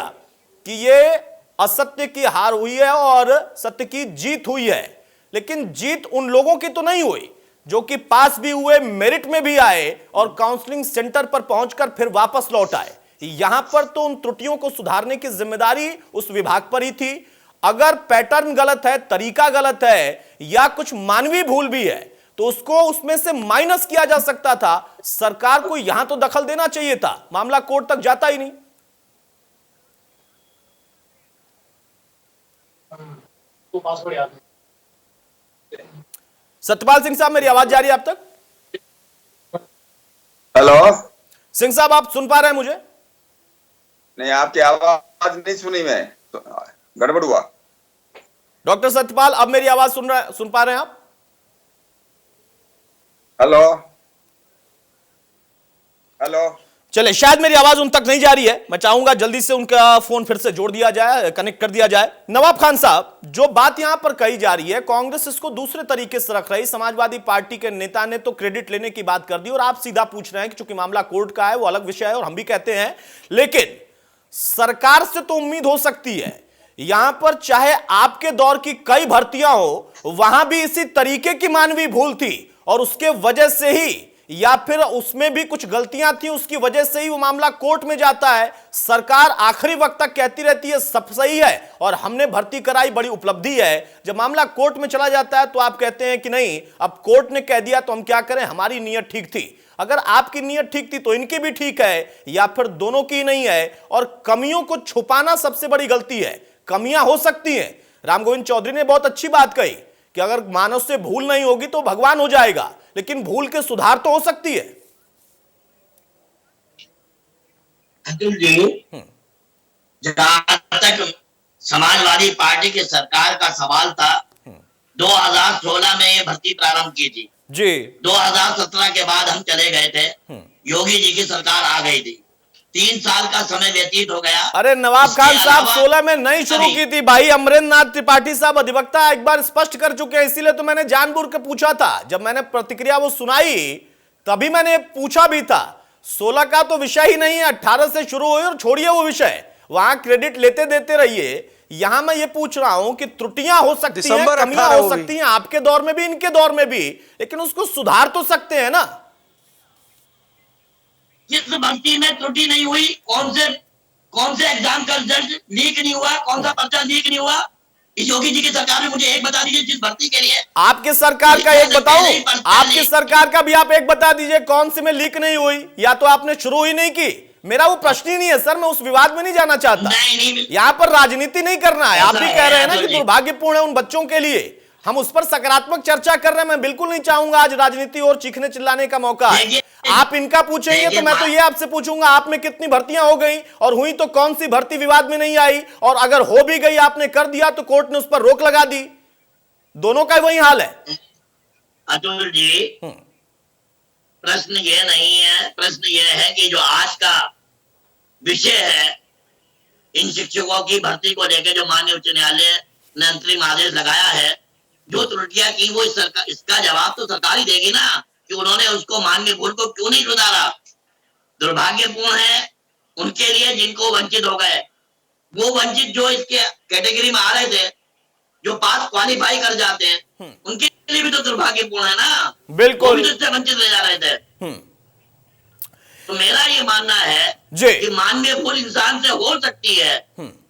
कि यह असत्य की हार हुई है और सत्य की जीत हुई है, लेकिन जीत उन लोगों की तो नहीं हुई जो कि पास भी हुए, मेरिट में भी आए और काउंसलिंग सेंटर पर पहुंचकर फिर वापस लौट आए। यहां पर तो उन त्रुटियों को सुधारने की जिम्मेदारी उस विभाग पर ही थी। अगर पैटर्न गलत है, तरीका गलत है या कुछ मानवीय भूल भी है तो उसको उसमें से माइनस किया जा सकता था। सरकार को यहां तो दखल देना चाहिए था, मामला कोर्ट तक जाता ही नहीं। सत्यपाल सिंह साहब, मेरी आवाज जा रही है आप तक? हेलो सिंह साहब, आप सुन पा रहे हैं मुझे? नहीं, आपकी आवाज नहीं सुनी, मैं तो गड़बड़ हुआ। डॉक्टर सत्यपाल, अब मेरी आवाज सुन पा रहे हैं आप? हेलो हेलो, चले, शायद मेरी आवाज उन तक नहीं जा रही है। मैं चाहूंगा जल्दी से उनका फोन फिर से जोड़ दिया जाए, कनेक्ट कर दिया जाए। नवाब खान साहब, जो बात यहां पर कही जा रही है, कांग्रेस इसको दूसरे तरीके से रख रही, समाजवादी पार्टी के नेता ने तो क्रेडिट लेने की बात कर दी और आप सीधा पूछ रहे हैं कि चूंकि मामला कोर्ट का है वो अलग विषय है और हम भी कहते हैं, लेकिन सरकार से तो उम्मीद हो सकती है। यहां पर चाहे आपके दौर की कई भर्तियां हो, वहां भी इसी तरीके की मानवीय भूल थी और उसके वजह से ही या फिर उसमें भी कुछ गलतियां थी, उसकी वजह से ही वो मामला कोर्ट में जाता है। सरकार आखिरी वक्त तक कहती रहती है सब सही है और हमने भर्ती कराई, बड़ी उपलब्धि है। जब मामला कोर्ट में चला जाता है तो आप कहते हैं कि नहीं, अब कोर्ट ने कह दिया तो हम क्या करें, हमारी नीयत ठीक थी। अगर आपकी नीयत ठीक थी तो इनकी भी ठीक है या फिर दोनों की नहीं है। और कमियों को छुपाना सबसे बड़ी गलती है। कमियां हो सकती हैं, राम गोविंद चौधरी ने बहुत अच्छी बात कही कि अगर मानव से भूल नहीं होगी तो भगवान हो जाएगा, लेकिन भूल के सुधार तो हो सकती है। अतुल जी, जहां तक समाजवादी पार्टी की सरकार का सवाल था, 2016 में ये भर्ती प्रारंभ की थी जी। 2017 के बाद हम चले गए थे, योगी जी की सरकार आ गई थी, 3 साल का समय व्यतीत हो गया। अरे नवाब खान साहब, 16 में नहीं शुरू की थी भाई। अमरेंद्र नाथ त्रिपाठी साहब अधिवक्ता एक बार स्पष्ट कर चुके हैं, इसीलिए तो मैंने जानबूझ के पूछा था। जब मैंने प्रतिक्रिया वो सुनाई तभी मैंने पूछा भी था। 16 का तो विषय ही नहीं है, 18 से शुरू हुई और छोड़िए वो विषय, वहां क्रेडिट लेते देते रहिए। यहां मैं ये पूछ रहा हूं कि त्रुटियां हो सकती हैं, कमियां हो सकती हैं आपके दौर में भी, इनके दौर में भी, लेकिन उसको सुधार तो सकते हैं ना। जिस भर्ती में त्रुटि नहीं हुई, कौन से एग्जाम का रिजल्ट लीक नहीं हुआ, कौन सा पर्चा लीक नहीं हुआ, इस योगी जी की सरकार में मुझे एक बता दीजिए जिस भर्ती के लिए। आपके सरकार का एक बताऊं, आपकी सरकार का भी आप एक बता दीजिए कौन सी में लीक नहीं हुई, या तो आपने शुरू ही नहीं की। मेरा वो प्रश्न ही नहीं है सर, मैं उस विवाद में नहीं जाना चाहता। यहां पर राजनीति नहीं करना है। आप भी कह रहे हैं ना कि दुर्भाग्यपूर्ण है उन बच्चों के लिए, हम उस पर सकारात्मक चर्चा कर रहे हैं। मैं बिल्कुल नहीं चाहूंगा आज राजनीति और चीखने चिल्लाने का मौका है। आप इनका पूछेंगे तो मैं तो ये आपसे पूछूंगा, आप में कितनी भर्तियां हो गई और हुई तो कौन सी भर्ती विवाद में नहीं आई, और अगर हो भी गई आपने कर दिया तो कोर्ट ने उस पर रोक लगा दी। दोनों का वही हाल है। अतुल जी, प्रश्न ये नहीं है, प्रश्न ये है कि जो आज का विषय है इन शिक्षकों की भर्ती को लेकर जो माननीय उच्च न्यायालय ने अंतरिम आदेश लगाया है, जो त्रुटियां की वो इसका जवाब तो सरकार ही देगी ना कि उन्होंने उसको माननीय बोर्ड को क्यों नहीं सुधारा। दुर्भाग्यपूर्ण है उनके लिए जिनको वंचित हो गए, वो वंचित जो इसके कैटेगरी में आ रहे थे, जो पास क्वालिफाई कर जाते हैं, उनके लिए भी तो दुर्भाग्यपूर्ण है ना। बिल्कुल, वो भी तो इससे वंचित रह जा रहे थे। तो मेरा ये मानना है कि माननीय भूल इंसान से हो सकती है,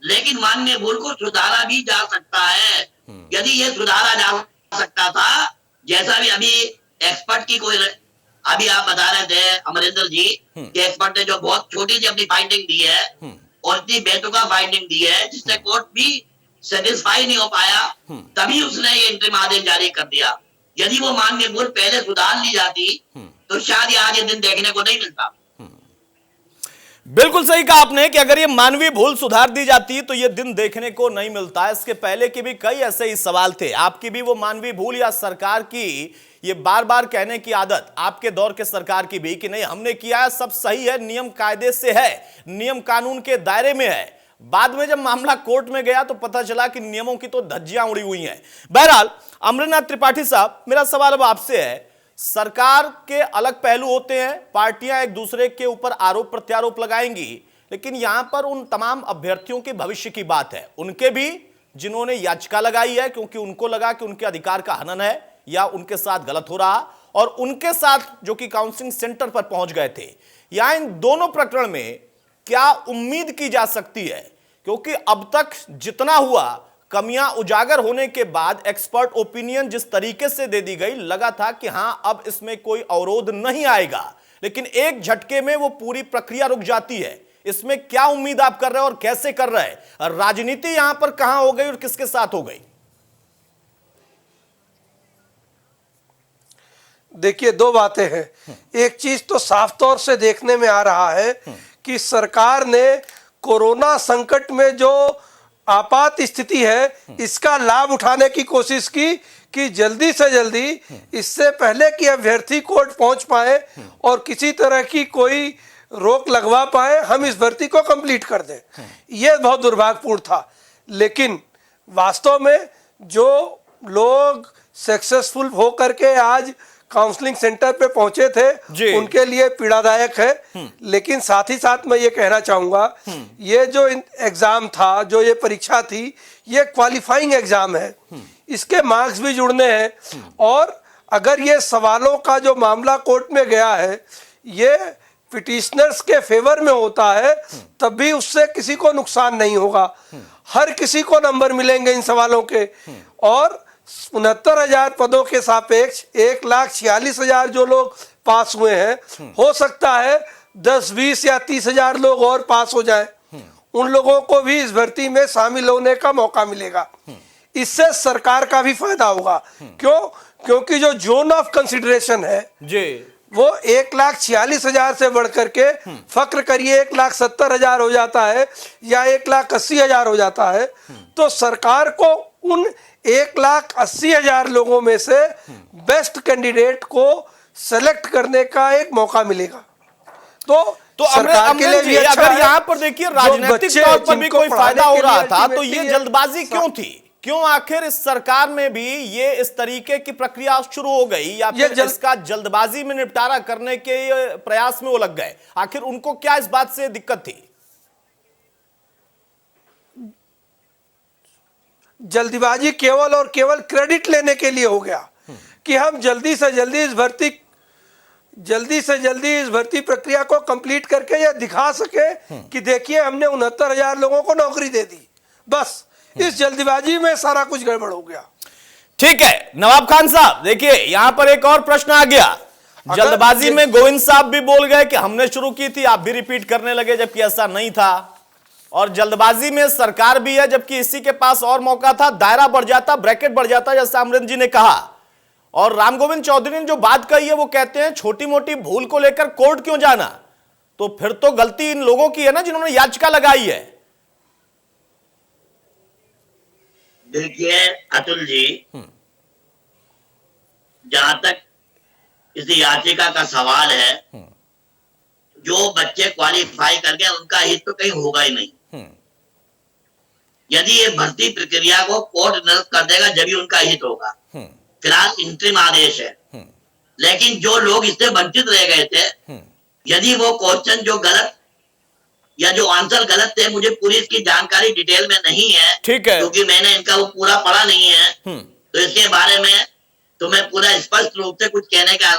लेकिन माननीय भूल को सुधारा भी जा सकता है। यदि ये सुधारा जा सकता था, जैसा भी अभी एक्सपर्ट की कोई, अभी आप बता रहे थे अमरिंदर जी कि एक्सपर्ट ने जो बहुत छोटी सी अपनी फाइंडिंग दी है और इतनी बेतुका फाइंडिंग दी है जिससे कोर्ट भी सेटिस्फाई नहीं हो पाया, तभी उसने ये इंटरिम आदेश जारी कर दिया। यदि वो माननीय भूल पहले सुधार ली जाती तो शायद आज ये दिन देखने को नहीं मिलता। बिल्कुल सही कहा आपने कि अगर ये मानवीय भूल सुधार दी जाती तो ये दिन देखने को नहीं मिलता। इसके पहले के भी कई ऐसे ही सवाल थे, आपकी भी वो मानवीय भूल या सरकार की ये बार बार कहने की आदत आपके दौर के सरकार की भी कि नहीं हमने किया है, सब सही है, नियम कायदे से है, नियम कानून के दायरे में है। बाद में जब मामला कोर्ट में गया तो पता चला कि नियमों की तो धज्जियां उड़ी हुई हैं। बहरहाल अमरनाथ त्रिपाठी साहब, मेरा सवाल अब आपसे है, सरकार के अलग पहलू होते हैं, पार्टियां एक दूसरे के ऊपर आरोप प्रत्यारोप लगाएंगी, लेकिन यहां पर उन तमाम अभ्यर्थियों के भविष्य की बात है, उनके भी जिन्होंने याचिका लगाई है क्योंकि उनको लगा कि उनके अधिकार का हनन है या उनके साथ गलत हो रहा, और उनके साथ जो कि काउंसलिंग सेंटर पर पहुंच गए थे। यहां इन दोनों प्रकरण में क्या उम्मीद की जा सकती है, क्योंकि अब तक जितना हुआ कमियां उजागर होने के बाद एक्सपर्ट ओपिनियन जिस तरीके से दे दी गई, लगा था कि हां अब इसमें कोई अवरोध नहीं आएगा, लेकिन एक झटके में वो पूरी प्रक्रिया रुक जाती है। इसमें क्या उम्मीद आप कर रहे हैं और कैसे कर रहे हैं? राजनीति यहां पर कहां हो गई और किसके साथ हो गई? देखिए, दो बातें हैं। एक चीज तो साफ तौर से देखने में आ रहा है कि सरकार ने कोरोना संकट में जो आपात स्थिति है इसका लाभ उठाने की कोशिश की कि जल्दी से जल्दी, इससे पहले कि अभ्यर्थी कोर्ट पहुंच पाए और किसी तरह की कोई रोक लगवा पाए, हम इस भर्ती को कंप्लीट कर दें। यह बहुत दुर्भाग्यपूर्ण था। लेकिन वास्तव में जो लोग सक्सेसफुल हो करके आज काउंसलिंग सेंटर पे पहुंचे थे उनके लिए पीड़ादायक है। लेकिन साथ ही साथ मैं ये कहना चाहूंगा, ये जो एग्जाम था, जो ये परीक्षा थी, ये क्वालिफाइंग एग्जाम है, इसके मार्क्स भी जुड़ने हैं। और अगर ये सवालों का जो मामला कोर्ट में गया है ये पिटिशनर्स के फेवर में होता है, तब भी उससे किसी को नुकसान नहीं होगा। हर किसी को नंबर मिलेंगे इन सवालों के। और 69,000 पदों के सापेक्ष 1,46,000 जो लोग पास हुए हैं, हो सकता है 10, 20 या 30,000 लोग और पास हो जाएं। उन लोगों को भी इस भर्ती में शामिल होने का मौका मिलेगा। इससे सरकार का भी फायदा होगा। क्यों? क्योंकि जो जोन ऑफ कंसिडरेशन है वो 1,46,000 से बढ़कर के फक्र करिए 1,70,000 हो जाता है या 1,80,000 हो जाता है, तो सरकार को उन 1,80,000 लोगों में से बेस्ट कैंडिडेट को सेलेक्ट करने का एक मौका मिलेगा। तो सरकार के लिए भी अच्छा अगर यहाँ पर देखिए राजनीतिक तौर पर भी कोई फायदा हो रहा था तो ये जल्दबाजी क्यों थी? क्यों आखिर इस सरकार में भी ये इस तरीके की प्रक्रिया शुरू हो गई, या फिर इसका जल्दबाजी में निपटारा करने के प्रयास में वो लग गए? आखिर उनको क्या इस बात से दिक्कत थी? जल्दबाजी केवल और केवल क्रेडिट लेने के लिए हो गया कि हम जल्दी से जल्दी इस भर्ती प्रक्रिया को कंप्लीट करके यह दिखा सके कि देखिए हमने 69,000 लोगों को नौकरी दे दी। बस इस जल्दबाजी में सारा कुछ गड़बड़ हो गया। ठीक है नवाब खान साहब, देखिए यहां पर एक और प्रश्न आ गया। जल्दबाजी में गोविंद साहब भी बोल गए कि हमने शुरू की थी, आप भी रिपीट करने लगे, जबकि ऐसा नहीं था। और जल्दबाजी में सरकार भी है, जबकि इसी के पास और मौका था, दायरा बढ़ जाता, ब्रैकेट बढ़ जाता, जैसा अमरिंदर जी ने कहा। और राम गोविंद चौधरी ने जो बात कही है वो कहते हैं छोटी मोटी भूल को लेकर कोर्ट क्यों जाना? तो फिर तो गलती इन लोगों की है ना जिन्होंने याचिका लगाई है। देखिए अतुल जी, जहां तक इस याचिका का सवाल है, जो बच्चे क्वालिफाई करके उनका हित तो कहीं होगा ही नहीं। यदि ये भर्ती प्रक्रिया को कोर्ट निरस्त कर देगा जब ही उनका हित होगा। फिलहाल इंतरिम आदेश है, लेकिन जो लोग इससे वंचित रह गए थे, यदि वो क्वेश्चन जो गलत या जो आंसर गलत थे, मुझे पूरी इसकी जानकारी डिटेल में नहीं है, ठीक है, क्योंकि मैंने इनका वो पूरा पढ़ा नहीं है, तो इसके बारे में तो मैं पूरा स्पष्ट रूप से कुछ कहने का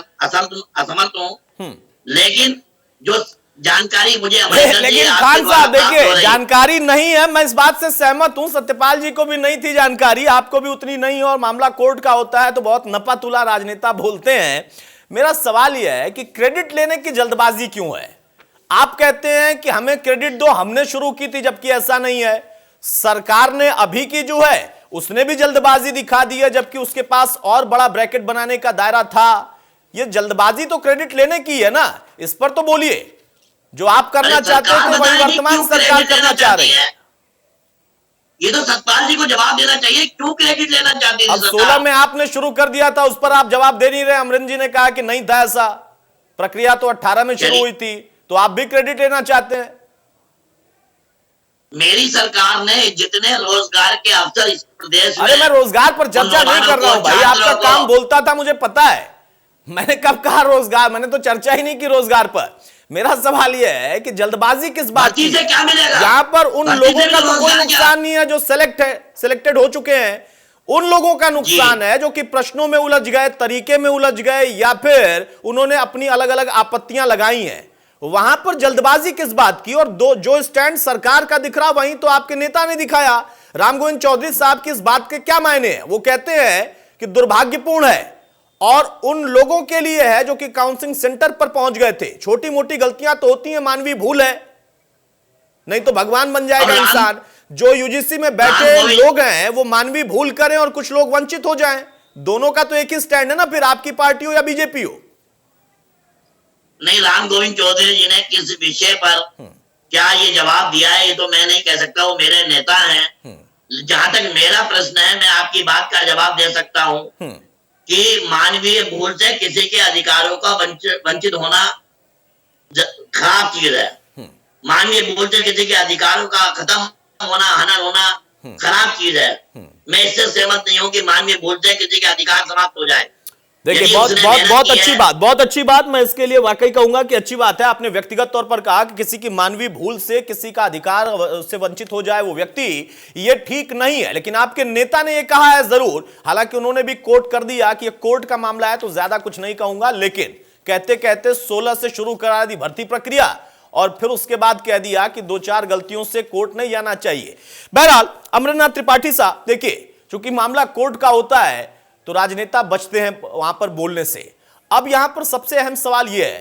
असमर्थ हूँ। लेकिन जो जानकारी मुझे लेकिन खान साहब देखिए, जानकारी नहीं है, मैं इस बात से सहमत हूं। सत्यपाल जी को भी नहीं थी जानकारी, आपको भी उतनी नहीं, और मामला कोर्ट का होता है तो बहुत नपा-तुला राजनेता बोलते हैं। मेरा सवाल यह है कि क्रेडिट लेने की जल्दबाजी क्यों है? आप कहते हैं कि हमें क्रेडिट दो, हमने शुरू की थी, जबकि ऐसा नहीं है। सरकार ने अभी की जो है उसने भी जल्दबाजी दिखा दी है, जबकि उसके पास और बड़ा ब्रैकेट बनाने का दायरा था। यह जल्दबाजी तो क्रेडिट लेने की है ना, इस पर तो बोलिए। जो आप करना चाहते थे वही वर्तमान सरकार करना चाह रही है। ये तो सतपाल जी को जवाब देना चाहिए, क्यों क्रेडिट लेना चाहती है? अब 16 में आपने शुरू कर दिया था, उस पर आप जवाब दे नहीं रहे। अमरिंदर जी ने कहा कि नहीं था ऐसा, प्रक्रिया तो 18 में शुरू हुई थी, तो आप भी क्रेडिट लेना चाहते हैं? मेरी सरकार ने जितने रोजगार के अवसर इस प्रदेश में, अरे मैं रोजगार पर चर्चा नहीं कर रहा हूं भाई, आपका काम बोलता था, मुझे पता है। मैंने कब कहा रोजगार? मैंने तो चर्चा ही नहीं की रोजगार पर। मेरा सवाल यह है कि जल्दबाजी किस बात की? से क्या मिलेगा? यहां पर उन लोगों का तो कोई नुकसान नहीं है जो सिलेक्टेड हो चुके हैं। उन लोगों का नुकसान है जो कि प्रश्नों में उलझ गए, तरीके में उलझ गए, या फिर उन्होंने अपनी अलग अलग आपत्तियां लगाई हैं। वहां पर जल्दबाजी किस बात की? और जो स्टैंड सरकार का दिख रहा वहीं तो आपके नेता ने दिखाया। राम गोविंद चौधरी साहब की इस बात के क्या मायने हैं? वो कहते हैं कि दुर्भाग्यपूर्ण है और उन लोगों के लिए है जो कि काउंसलिंग सेंटर पर पहुंच गए थे। छोटी मोटी गलतियां तो होती हैं, मानवीय भूल है, नहीं तो भगवान बन जाएगा इंसान। जो यूजीसी में बैठे लोग हैं वो मानवीय भूल करें और कुछ लोग वंचित हो जाएं, दोनों का तो एक ही स्टैंड है ना, फिर आपकी पार्टी हो या बीजेपी हो। नहीं, राम गोविंद चौधरी जी ने किस विषय पर क्या ये जवाब दिया है ये तो मैं नहीं कह सकता, वो मेरे नेता हैं। जहां तक मेरा प्रश्न है, मैं आपकी बात का जवाब दे सकता हूं कि मानवीय भूल से किसी के अधिकारों का वंचित होना खराब चीज है। मानवीय भूल से किसी के अधिकारों का खत्म होना, हनन होना खराब चीज है। मैं इससे सहमत नहीं हूं कि मानवीय भूल से किसी के अधिकार समाप्त हो जाए। देखिए बहुत अच्छी बात, मैं इसके लिए वाकई कहूंगा कि अच्छी बात है। आपने व्यक्तिगत तौर पर कहा कि किसी की मानवीय भूल से किसी का अधिकार से वंचित हो जाए वो व्यक्ति, ये ठीक नहीं है। लेकिन आपके नेता ने ये कहा है जरूर, हालांकि उन्होंने भी कोट कर दिया कि ये कोर्ट का मामला है तो ज्यादा कुछ नहीं कहूंगा, लेकिन कहते कहते 16 से शुरू करा दी भर्ती प्रक्रिया और फिर उसके बाद कह दिया कि 2-4 गलतियों से कोर्ट नहीं जाना चाहिए। बहरहाल अमरनाथ त्रिपाठी साहब, देखिए चूंकि मामला कोर्ट का होता है तो राजनेता बचते हैं वहां पर बोलने से। अब यहां पर सबसे अहम सवाल यह है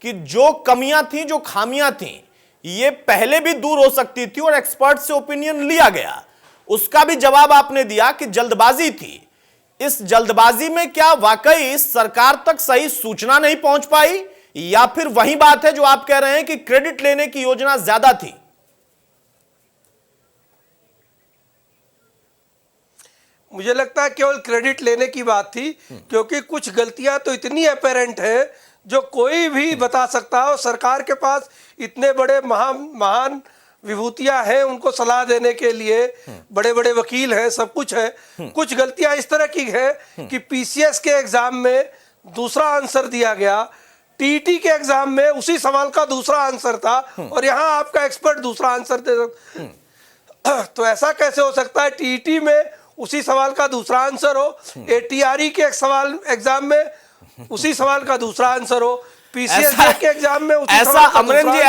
कि जो कमियां थी, जो खामियां थी, ये पहले भी दूर हो सकती थी और एक्सपर्ट से ओपिनियन लिया गया। उसका भी जवाब आपने दिया कि जल्दबाजी थी। इस जल्दबाजी में क्या वाकई सरकार तक सही सूचना नहीं पहुंच पाई, या फिर वही बात है जो आप कह रहे हैं कि क्रेडिट लेने की योजना ज्यादा थी? मुझे लगता है केवल क्रेडिट लेने की बात थी, क्योंकि कुछ गलतियां तो इतनी अपेरेंट है जो कोई भी बता सकता है। और सरकार के पास इतने बड़े महान विभूतियां हैं उनको सलाह देने के लिए, बड़े बड़े वकील हैं, सब कुछ है। कुछ गलतियां इस तरह की है कि पीसीएस के एग्जाम में दूसरा आंसर दिया गया, टीईटी के एग्जाम में उसी सवाल का दूसरा आंसर था और यहाँ आपका एक्सपर्ट दूसरा आंसर दे। तो ऐसा कैसे हो सकता है? टीईटी में उसी सवाल का दूसरा आंसर हो, एटीआरई के सवाल एग्जाम में उसी सवाल का दूसरा आंसर हो, पीसीएस के एग्जाम में उसी ऐसा अमरेंद्र जी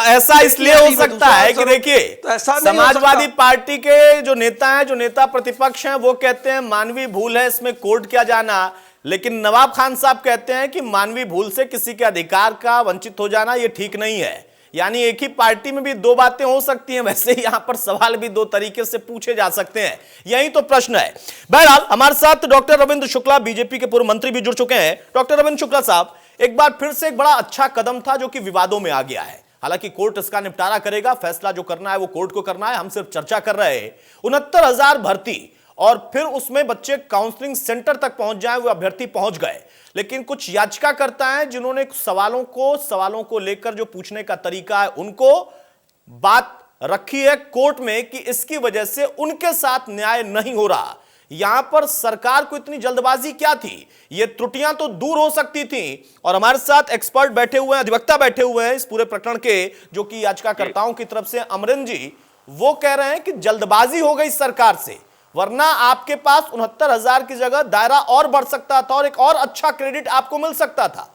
ऐसा इसलिए हो सकता है कि देखिए समाजवादी पार्टी के जो नेता हैं, जो नेता प्रतिपक्ष हैं, वो कहते हैं मानवीय भूल है, इसमें कोर्ट क्या जाना, लेकिन नवाब खान साहब कहते हैं कि मानवीय भूल से किसी के अधिकार का वंचित हो जाना ये ठीक नहीं है। यानी एक ही पार्टी में भी दो बातें हो सकती हैं। वैसे ही यहां पर सवाल भी दो तरीके से पूछे जा सकते हैं, यही तो प्रश्न है। बहरहाल हमारे साथ डॉक्टर रविंद्र शुक्ला, बीजेपी के पूर्व मंत्री भी जुड़ चुके हैं। डॉक्टर रविंद्र शुक्ला साहब, एक बार फिर से एक बड़ा अच्छा कदम था जो कि विवादों में आ गया है। हालांकि कोर्ट इसका निपटारा करेगा, फैसला जो करना है वो कोर्ट को करना है, हम सिर्फ चर्चा कर रहे हैं। 69,000 भर्ती और फिर उसमें बच्चे काउंसलिंग सेंटर तक पहुंच जाए, वो अभ्यर्थी पहुंच गए, लेकिन कुछ याचिकाकर्ता हैं जिन्होंने सवालों को लेकर जो पूछने का तरीका है उनको बात रखी है कोर्ट में कि इसकी वजह से उनके साथ न्याय नहीं हो रहा। यहां पर सरकार को इतनी जल्दबाजी क्या थी? ये त्रुटियां तो दूर हो सकती थी। और हमारे साथ एक्सपर्ट बैठे हुए हैं, अधिवक्ता बैठे हुए हैं इस पूरे प्रकरण के, जो कि याचिकाकर्ताओं की तरफ से अमरेंद्र जी, वो कह रहे हैं कि जल्दबाजी हो गई सरकार से, वरना आपके पास 69,000 की जगह दायरा और बढ़ सकता था और एक और अच्छा क्रेडिट आपको मिल सकता था।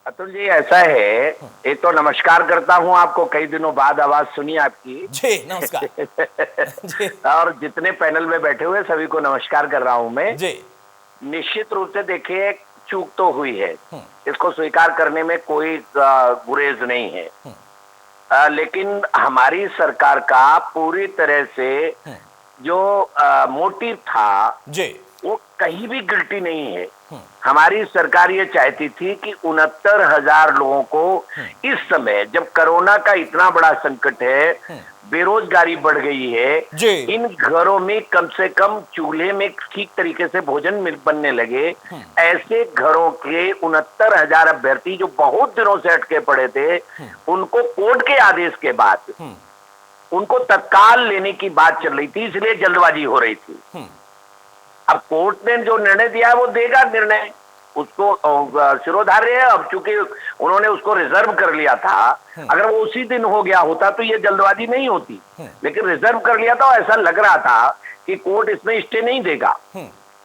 अतुल जी, ऐसा है, एक तो नमस्कार करता हूं आपको, कई दिनों बाद आवाज सुनी आपकी। जी नमस्कार। जी। और जितने पैनल में बैठे हुए सभी को नमस्कार कर रहा हूं मैं जी। निश्चित रूप से देखिए, चूक तो हुई है, इसको स्वीकार करने में कोई गुरेज नहीं है। लेकिन हमारी सरकार का पूरी तरह से जो मोटिव था जी, वो कहीं भी गिल्टी नहीं है। हमारी सरकार ये चाहती थी कि 69,000 लोगों को इस समय जब कोरोना का इतना बड़ा संकट है, बेरोजगारी बढ़ गई है, इन घरों में कम से कम चूल्हे में ठीक तरीके से भोजन बनने लगे, ऐसे घरों के 69,000 अभ्यर्थी जो बहुत दिनों से अटके पड़े थे, उनको कोर्ट के आदेश के बाद उनको तत्काल लेने की बात चल रही थी, इसलिए जल्दबाजी हो रही थी। अब कोर्ट ने जो निर्णय दिया है वो देगा निर्णय, उसको शिरोधार्य है। अब चूंकि उन्होंने उसको रिजर्व कर लिया था, अगर वो उसी दिन हो गया होता तो ये जल्दबाजी नहीं होती, लेकिन रिजर्व कर लिया था। ऐसा लग रहा था कि कोर्ट इसमें स्टे नहीं देगा।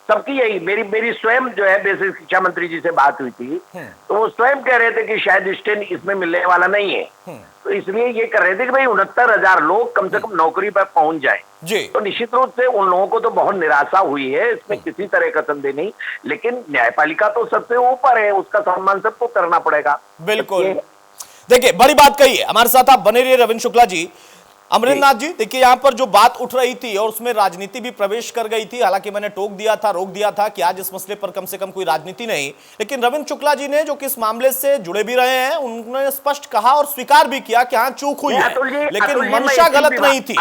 सबकी यही मेरी स्वयं जो है बेसिक शिक्षा मंत्री जी से बात हुई थी, तो वो स्वयं कह रहे थे कि शायद स्टे इसमें मिलने वाला नहीं है। तो इसलिए ये कर रहे थे कि भाई 69,000 लोग कम से कम नौकरी पर पहुंच जाएं। तो निश्चित रूप से उन लोगों को तो बहुत निराशा हुई है, इसमें किसी तरह का संदेह नहीं। लेकिन न्यायपालिका तो सबसे ऊपर है, उसका सम्मान सबको करना पड़ेगा। बिल्कुल। देखिए, बड़ी बात कही है। हमारे साथ आप बने रहिए रविंद्र शुक्ला जी। अमरेंद्र नाथ जी, देखिए यहाँ पर जो बात उठ रही थी और उसमें राजनीति भी प्रवेश कर गई थी। हालांकि मैंने रोक दिया था कि आज इस मसले पर कम से कम कोई राजनीति नहीं, लेकिन रविंद्र शुक्ला जी ने, जो कि इस मामले से जुड़े भी रहे हैं, उन्होंने स्पष्ट कहा और स्वीकार भी किया कि हाँ चूक हुई है, लेकिन मंशा गलत नहीं थी।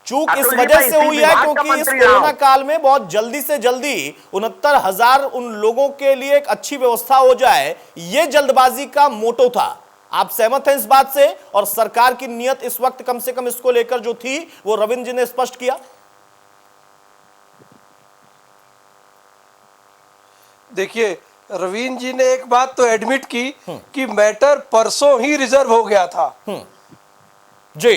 चूक इस वजह से हुई है क्योंकि इस कोरोना काल में बहुत जल्दी से जल्दी 69,000 उन लोगों के लिए एक अच्छी व्यवस्था हो जाए, ये जल्दबाजी का मोटो था। आप सहमत हैं इस बात से? और सरकार की नीयत इस वक्त कम से कम इसको लेकर जो थी वो रविंद्र जी ने स्पष्ट किया। देखिए, रविंद्र जी ने एक बात तो एडमिट की कि मैटर परसों ही रिजर्व हो गया था। जी,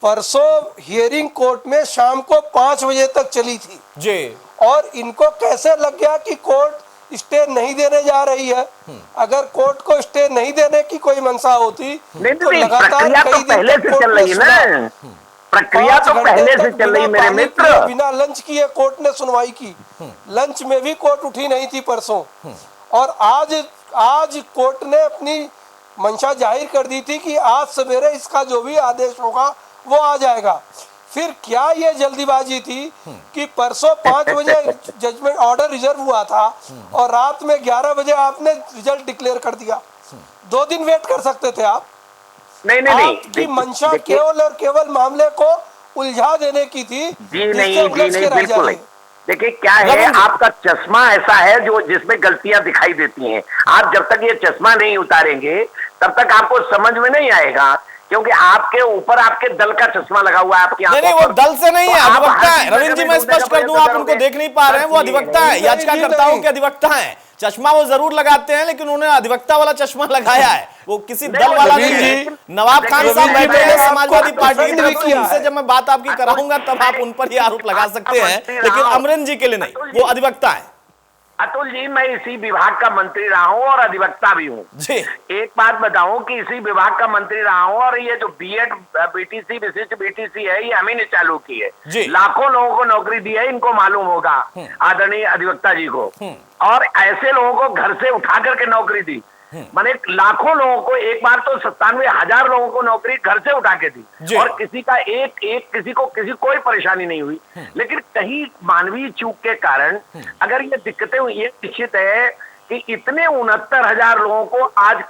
परसों हियरिंग कोर्ट में शाम को 5 बजे तक चली थी जी, और इनको कैसे लग गया कि कोर्ट स्टे नहीं देने जा रही है। अगर कोर्ट को स्टे नहीं देने की कोई मंशा होती तो लगातार कई दिन तक चल रही है ना, प्रक्रिया तो पहले से चल रही मेरे मित्र। बिना लंच किए कोर्ट ने सुनवाई की, लंच में भी कोर्ट उठी नहीं थी परसों। और आज कोर्ट ने अपनी मंशा जाहिर कर दी थी कि आज सवेरे इसका जो भी आदेश होगा वो आ जाएगा। फिर क्या ये जल्दीबाजी थी कि परसों 5 बजे जजमेंट ऑर्डर रिजर्व हुआ था और रात में 11 बजे आपने रिजल्ट डिक्लेयर कर दिया। 2 दिन वेट कर सकते थे आप। नहीं, आपकी मंशा केवल और केवल मामले को उलझा देने की थी। जी नहीं, बिल्कुल। देखिए क्या है, आपका चश्मा ऐसा है जो जिसमें गलतियां दिखाई देती हैं। आप जब तक ये चश्मा नहीं उतारेंगे तब तक आपको समझ में नहीं आएगा क्योंकि आपके ऊपर आपके दल का चश्मा लगा हुआ है आपकी आंखों नहीं, वो पर। दल से नहीं तो है, आप अधिवक्ता हर है। चीज़ रविंद्र जी, में मैं ढूंढने स्पष्ट का कर दूं, प्रयत्न आप उनको करोगे। देख नहीं पा रहे हैं, वो अधिवक्ता है, याचिकाकर्ताओं के अधिवक्ता है। चश्मा वो जरूर लगाते हैं, लेकिन उन्होंने अधिवक्ता वाला चश्मा लगाया है, वो किसी दल वाला नहीं है। नवाब खान साहब बैठे हैं समाजवादी पार्टी की तरफ से, उनसे जब मैं बात आपकी कराऊंगा तब आप उन पर ही आरोप लगा सकते हैं, लेकिन अमरेंद्र जी के लिए नहीं, वो अधिवक्ता है। अतुल जी, मैं इसी विभाग का मंत्री रहा हूं और अधिवक्ता भी हूं जी। एक बात बताऊं कि इसी विभाग का मंत्री रहा हूं, और ये जो बीएड बीटीसी विशिष्ट बीटीसी है, ये हम ही ने चालू की है। लाखों लोगों को नौकरी दी है, इनको मालूम होगा, आदरणीय अधिवक्ता जी को। और ऐसे लोगों को घर से उठा करके नौकरी दी, माने लाखों लोगों को, एक बार तो 97,000 लोगों को नौकरी घर से उठा के दी, और किसी का किसी को कोई परेशानी नहीं हुई। लेकिन कहीं मानवीय चूक के कारण अगर ये दिक्कतें हुई, ये निश्चित है कि इतने 69,000 लोगों को आज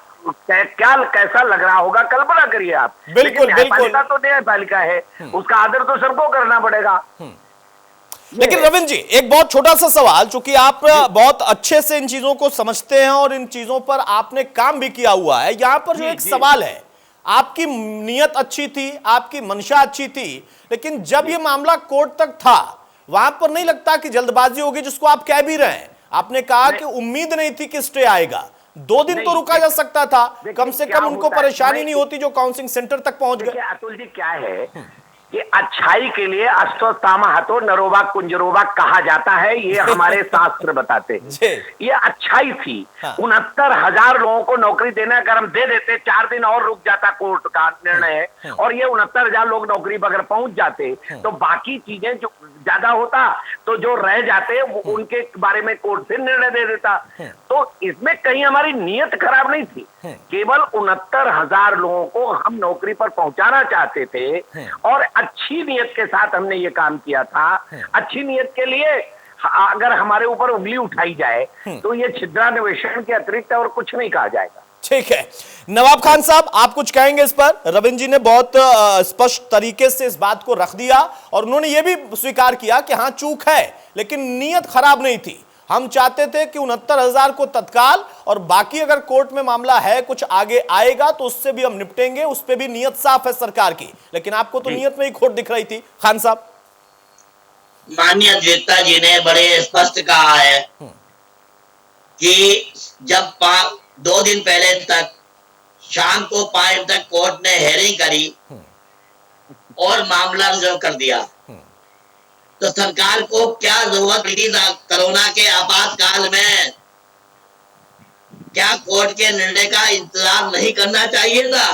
क्या कैसा लग रहा होगा, कल्पना करिए आप। बिल्कुल, न्यायपालिका तो न्यायपालिका है, उसका आदर तो सबको करना पड़ेगा। लेकिन रविंद्र जी, एक बहुत छोटा सा सवाल, चूंकि आप बहुत अच्छे से इन चीजों को समझते हैं और इन चीजों पर आपने काम भी किया हुआ है, यहां पर जो एक सवाल है, आपकी नीयत अच्छी थी, आपकी मंशा अच्छी थी, लेकिन जब ये मामला कोर्ट तक था, वहां पर नहीं लगता कि जल्दबाजी होगी, जिसको आप कह भी रहे हैं। आपने कहा कि उम्मीद नहीं थी कि स्टे आएगा, 2 दिन तो रुका जा सकता था, कम से कम उनको परेशानी नहीं होती जो काउंसलिंग सेंटर तक पहुंच गए। अतुल जी, क्या है कि अच्छाई के लिए अश्वत्थामा हतो नरोबा कुंजरोबा कहा जाता है, ये हमारे शास्त्र बताते हैं। ये अच्छाई थी। 69,000 लोगों को नौकरी देना, अगर हम दे देते, 4 दिन और रुक जाता कोर्ट का निर्णय, और ये 69,000 लोग नौकरी पर अगर पहुंच जाते तो बाकी चीजें जो ज्यादा होता, तो जो रह जाते उनके बारे में कोर्ट से निर्णय दे देता। तो इसमें कहीं हमारी नीयत खराब नहीं थी, केवल 69,000 लोगों को हम नौकरी पर पहुंचाना चाहते थे, और अच्छी नीयत के साथ हमने ये काम किया था। अच्छी नीयत के लिए अगर हमारे ऊपर उंगली उठाई जाए तो ये छिद्रान्वेषण के अतिरिक्त और कुछ नहीं कहा जाएगा। ठीक है, नवाब खान साहब, आप कुछ कहेंगे इस पर? रविंद्र जी ने बहुत स्पष्ट तरीके से इस बात को रख दिया, और उन्होंने ये भी स्वीकार किया कि हाँ चूक है, लेकिन नीयत खराब नहीं थी। हम चाहते थे कि 69,000 को तत्काल, और बाकी अगर कोर्ट में मामला है, कुछ आगे आएगा तो उससे भी हम निपटेंगे, उस पर भी नीयत साफ है सरकार की। लेकिन आपको तो नीयत में ही खोट दिख रही थी। खान साहब, माननीय अधिवक्ता जी ने बड़े स्पष्ट कहा है कि जब 2 दिन पहले तक शाम को 5 तक कोर्ट ने हेयरिंग करी और मामला रिजर्व कर दिया, तो सरकार को क्या जरूरत थी कोरोना के आपातकाल में? क्या कोर्ट के निर्णय का इंतजार नहीं करना चाहिए था?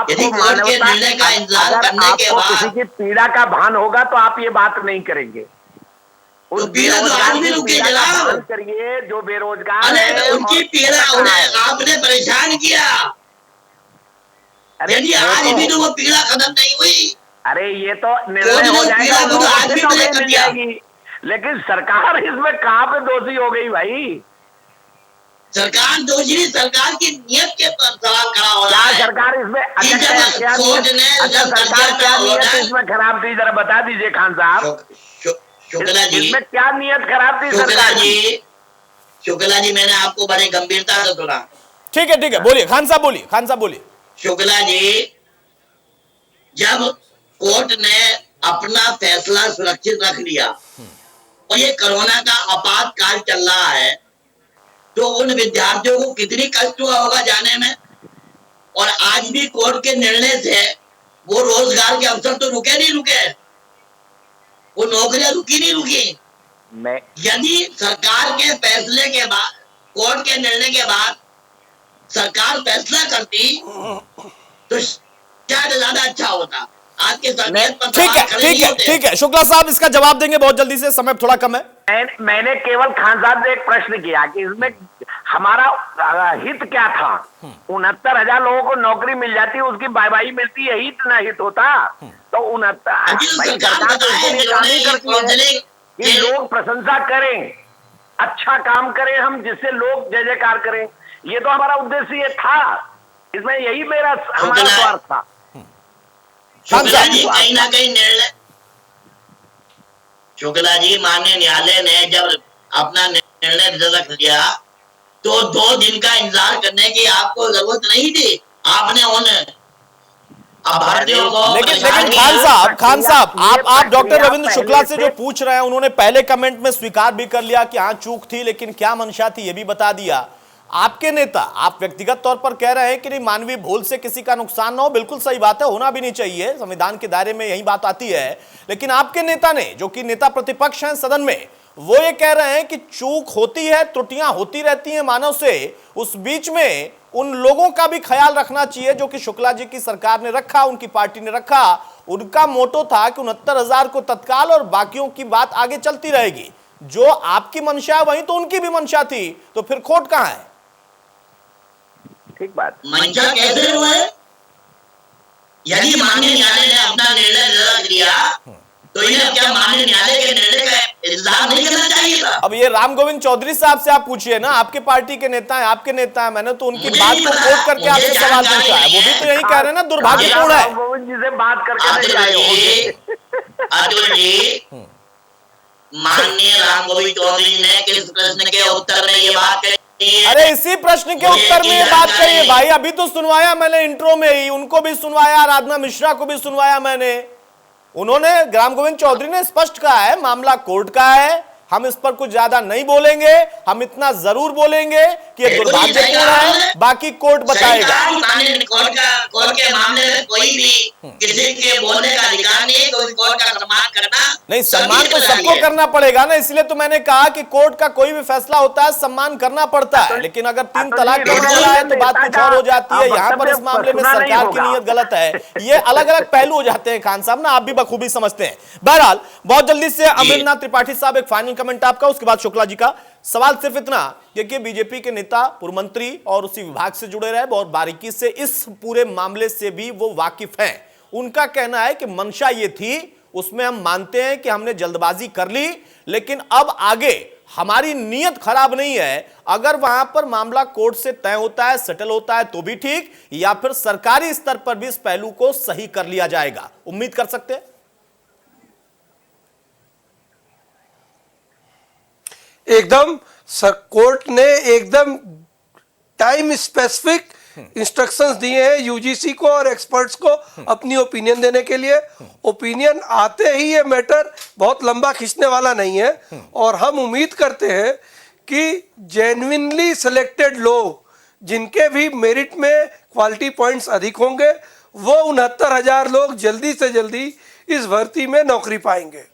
यदि कोर्ट के निर्णय का इंतजार करने के बाद किसी की पीड़ा का भान होगा तो आप ये बात नहीं करेंगे। तो पीड़ा तो आज भी रुके जनाब, करिए जो बेरोजगार है, उनकी पीड़ा उन्हें आपने परेशान किया। यदि आज भी तो वो पीड़ा खत्म नहीं हुई, अरे ये तो निर्णय हो जाएगा, लेकिन सरकार इसमें कहाँ पे दोषी हो गई भाई? सरकार दोषी नहीं, सरकार की नीयत के पर सवाल खड़ा हो रहा है। सरकार इसमें सरकार क्या नीयत इसमें खराब थी, जरा बता दीजिए खान साहब। शुक्ला जी, इसमें क्या नीयत खराब थी सरकार की? शुक्ला जी, मैंने आपको बड़ी गंभीरता से सुना। ठीक है, बोलिए खान साहब, बोलिए खान साहब, बोलिए। शुक्ला जी, जब कोर्ट ने अपना फैसला सुरक्षित रख लिया और ये कोरोना का आपातकाल चल रहा है, तो उन विद्यार्थियों को कितनी कष्ट हुआ होगा जाने में। और आज भी कोर्ट के निर्णय से वो रोजगार के अवसर तो रुके नहीं रुके, वो नौकरियां रुकी नहीं रुकी। यदि सरकार के फैसले के बाद, कोर्ट के निर्णय के बाद सरकार फैसला करती तो शायद ज्यादा अच्छा होता। आज के ठीक है, शुक्ला साहब इसका जवाब देंगे बहुत जल्दी से, समय थोड़ा कम है। मैंने केवल खान साहब से एक प्रश्न किया कि इसमें हमारा हित क्या था। 69,000 लोगों को नौकरी मिल जाती, उसकी बाई मिलती, यही इतना हित होता। तो 69 कि लोग प्रशंसा करें, अच्छा काम करें हम, जिससे लोग जय जयकार करें, ये तो हमारा उद्देश्य ये था। इसमें यही हमारा स्वार्थ था। शुक्ला जी, कहीं ना कहीं निर्णय, शुक्ला जी, माननीय न्यायालय ने जब अपना निर्णय रख दिया तो 2 दिन का इंतजार करने की आपको जरूरत नहीं थी। आपने उन भारतीयों को लेकिन खान साहब आप डॉक्टर रविंद्र शुक्ला से जो पूछ रहे हैं, उन्होंने पहले कमेंट में स्वीकार भी कर लिया कि हाँ चूक थी, लेकिन क्या मंशा थी ये भी बता दिया। आपके नेता, आप व्यक्तिगत तौर पर कह रहे हैं कि नहीं, मानवीय भूल से किसी का नुकसान ना हो, बिल्कुल सही बात है, होना भी नहीं चाहिए, संविधान के दायरे में यही बात आती है। लेकिन आपके नेता ने, जो कि नेता प्रतिपक्ष हैं सदन में, वो ये कह रहे हैं कि चूक होती है, त्रुटियां होती रहती हैं मानव से, उस बीच में उन लोगों का भी ख्याल रखना चाहिए जो कि शुक्ला जी की सरकार ने रखा, उनकी पार्टी ने रखा। उनका मोटो था कि 69,000 को तत्काल और बाकियों की बात आगे चलती रहेगी। जो आपकी मंशा है वही तो उनकी भी मंशा थी, तो फिर खोट कहां है? ठीक बात। मंशा कैसे हुआ है? यदि माननीय न्यायालय ने अपना निर्णय रद्द किया तो इन्हें क्या माननीय न्यायालय के निर्णय का इंतजार नहीं करना चाहिए था? अब ये राम गोविंद चौधरी साहब से आप पूछिए ना, आपके पार्टी के नेता हैं, आपके नेता हैं, मैंने तो उनकी बात को कोट करके आपसे सवाल पूछा है, वो भी तो यही कह रहे हैं ना, दुर्भाग्यपूर्ण है। गोविंद जी से बात करके अतुल जी, माननीय राम गोविंद चौधरी ने किस प्रश्न के उत्तर में ये बात कही? अरे इसी प्रश्न के उत्तर में ये बात कही है भाई, अभी तो सुनवाया मैंने इंट्रो में ही, उनको भी सुनवाया, आराधना मिश्रा को भी सुनवाया मैंने। उन्होंने, राम गोविंद चौधरी ने स्पष्ट कहा है मामला कोर्ट का है, हम इस पर कुछ ज्यादा नहीं बोलेंगे, हम इतना जरूर बोलेंगे कि ये दुर्भाग्यपूर्ण है, बाकी कोर्ट बताएगा। कोर्ट के मामले में कोई भी किसी के बोलने का अधिकार नहीं है, तो कोर्ट का सम्मान करना नहीं, सम्मान तो सबको करना पड़ेगा ना, इसलिए तो मैंने कहा कि कोर्ट का कोई भी फैसला होता है सम्मान करना पड़ता है। लेकिन अगर 3 तलाक का मामला है तो बात कुछ और हो जाती है। यहाँ पर इस मामले में सरकार की नीयत गलत है, ये अलग अलग पहलू हो जाते हैं खान साहब ना, आप भी बखूबी समझते हैं। बहरहाल बहुत जल्दी से अमरिंदर त्रिपाठी साहब, एक फाइनल कमेंट आपका, उसके बाद शुक्ला जी का सवाल सिर्फ इतना कि बीजेपी के नेता, पूर्व मंत्री और उसी विभाग से जुड़े रहे, बहुत बारीकी से इस पूरे मामले से भी वो वाकिफ हैं। उनका कहना है कि मंशा ये थी, उसमें हम मानते हैं कि हमने जल्दबाजी कर ली, लेकिन अब आगे हमारी नीयत खराब नहीं है। अगर वहां पर मामला कोर्ट से तय होता है, सेटल होता है तो भी ठीक, या फिर सरकारी स्तर पर भी इस पहलू को सही कर लिया जाएगा। उम्मीद कर सकते हैं एकदम कोर्ट ने एकदम टाइम स्पेसिफिक इंस्ट्रक्शंस दिए हैं यूजीसी को और एक्सपर्ट्स को अपनी ओपिनियन देने के लिए। ओपिनियन आते ही ये मैटर बहुत लंबा खींचने वाला नहीं है, और हम उम्मीद करते हैं कि जेन्युइनली सिलेक्टेड लोग, जिनके भी मेरिट में क्वालिटी पॉइंट्स अधिक होंगे, वो 69,000 लोग जल्दी से जल्दी इस भर्ती में नौकरी पाएंगे।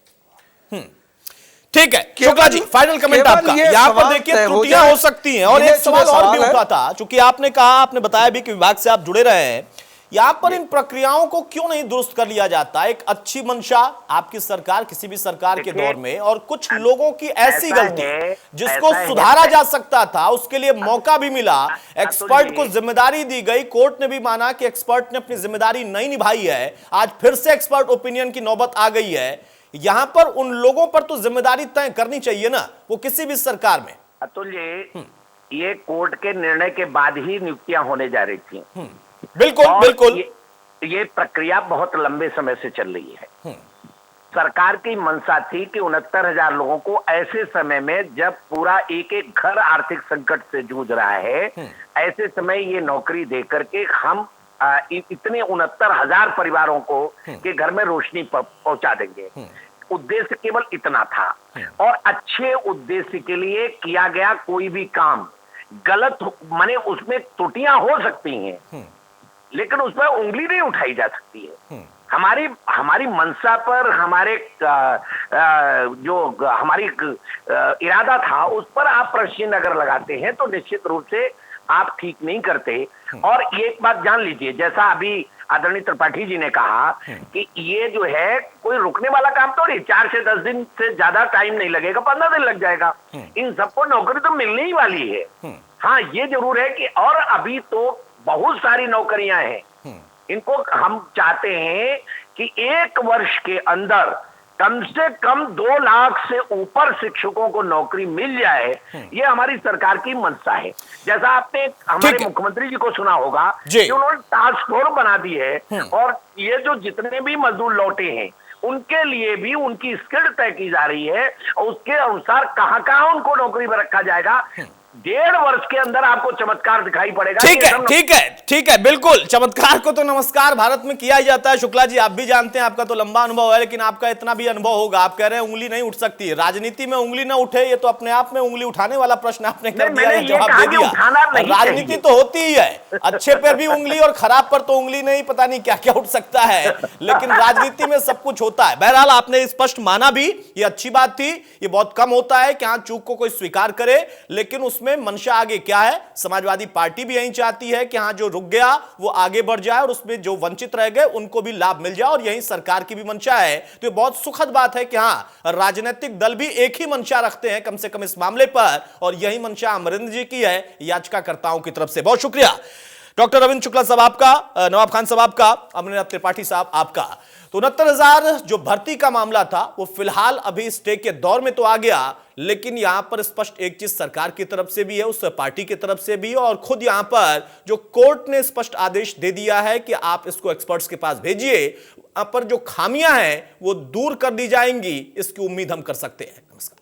ठीक है शुक्ला जी, फाइनल कमेंट आपका। यहाँ पर देखिए त्रुटियां हो सकती हैं, और एक सवाल और भी उठा था, चूंकि आपने कहा, आपने बताया भी कि विभाग से आप जुड़े रहे हैं, यहाँ पर इन प्रक्रियाओं को क्यों नहीं दुरुस्त कर लिया जाता? एक अच्छी मंशा आपकी सरकार, किसी भी सरकार के दौर में, और कुछ लोगों की ऐसी गलती जिसको सुधारा जा सकता था, उसके लिए मौका भी मिला, एक्सपर्ट को जिम्मेदारी दी गई, कोर्ट ने भी माना कि एक्सपर्ट ने अपनी जिम्मेदारी नहीं निभाई है, आज फिर से एक्सपर्ट ओपिनियन की नौबत आ गई है। यहां पर उन लोगों पर तो जिम्मेदारी तय करनी चाहिए ना, वो किसी भी सरकार में। अतुल ये कोर्ट के निर्णय के बाद ही नियुक्तियां होने जा रही थी। बिल्कुल बिल्कुल, ये प्रक्रिया बहुत लंबे समय से चल रही है। सरकार की मंशा थी कि 69,000 लोगों को ऐसे समय में, जब पूरा एक एक घर आर्थिक संकट से जूझ रहा है, ऐसे समय ये नौकरी देकर के हम इतने 69,000 परिवारों को के घर में रोशनी पहुंचा देंगे। उद्देश्य केवल इतना था, और अच्छे उद्देश्य के लिए किया गया कोई भी काम गलत, माने उसमें त्रुटियां हो सकती हैं, लेकिन उस पर उंगली नहीं उठाई जा सकती है। हमारी मंशा पर, हमारे जो हमारी इरादा था, उस पर आप प्रश्न अगर लगाते हैं तो निश्चित रूप से आप ठीक नहीं करते। और एक बात जान लीजिए, जैसा अभी आदरणीय त्रिपाठी जी ने कहा कि ये जो है कोई रुकने वाला काम तो नहीं, 4 से 10 दिन से ज्यादा टाइम नहीं लगेगा, 15 दिन लग जाएगा, इन सबको नौकरी तो मिलने ही वाली है। हाँ, ये जरूर है कि और अभी तो बहुत सारी नौकरियां हैं, इनको हम चाहते हैं कि 1 वर्ष के अंदर कम से कम 2 लाख से ऊपर शिक्षकों को नौकरी मिल जाए, ये हमारी सरकार की मंशा है। जैसा आपने हमारे मुख्यमंत्री जी को सुना होगा कि उन्होंने टास्क फोर्स बना दी है, और ये जो जितने भी मजदूर लौटे हैं उनके लिए भी उनकी स्किल तय की जा रही है, और उसके अनुसार कहां कहां उनको नौकरी पर रखा जाएगा। 1.5 वर्ष के अंदर आपको चमत्कार दिखाई पड़ेगा। ठीक है, बिल्कुल। चमत्कार को तो नमस्कार भारत में किया ही जाता है। शुक्ला जी, आप भी जानते हैं, आपका तो लंबा अनुभव है, लेकिन आपका इतना भी अनुभव होगा। आप कह रहे हैं उंगली नहीं उठ सकती, राजनीति में उंगली ना उठे, ये तो अपने आप में उंगली उठाने वाला प्रश्न आपने कर दिया, जवाब दे दिया। राजनीति तो होती ही है, अच्छे पर भी उंगली और खराब पर तो उंगली नहीं, पता नहीं क्या क्या उठ सकता है, लेकिन राजनीति में सब कुछ होता है। बहरहाल आपने स्पष्ट माना भी, ये अच्छी बात थी। ये बहुत कम होता है कि हाँ चूक को कोई स्वीकार करे, लेकिन उसमें मंशा आगे क्या है। समाजवादी पार्टी भी यही चाहती है कि हां जो रुक गया वो आगे बढ़ जाए और उसमें जो वंचित रह गए उनको भी लाभ मिल जाए, और यही सरकार की भी मंशा है। तो ये बहुत सुखद बात है कि हां राजनीतिक दल भी एक ही मंशा रखते हैं कम से कम इस मामले पर, और यही मंशा अमरिंदर जी की है याचिकाकर्ताओं की तरफ से। बहुत शुक्रिया डॉक्टर रविंद्र शुक्ला साहब आपका, नवाब खान साहब आपका, अमरिंदर त्रिपाठी साहब आपका। तो 69,000 जो भर्ती का मामला था वो फिलहाल अभी स्टे के दौर में तो आ गया, लेकिन यहां पर स्पष्ट एक चीज सरकार की तरफ से भी है, उस पार्टी की तरफ से भी, और खुद यहां पर जो कोर्ट ने स्पष्ट आदेश दे दिया है कि आप इसको एक्सपर्ट्स के पास भेजिए, पर जो खामियां हैं वो दूर कर दी जाएंगी, इसकी उम्मीद हम कर सकते हैं। नमस्कार।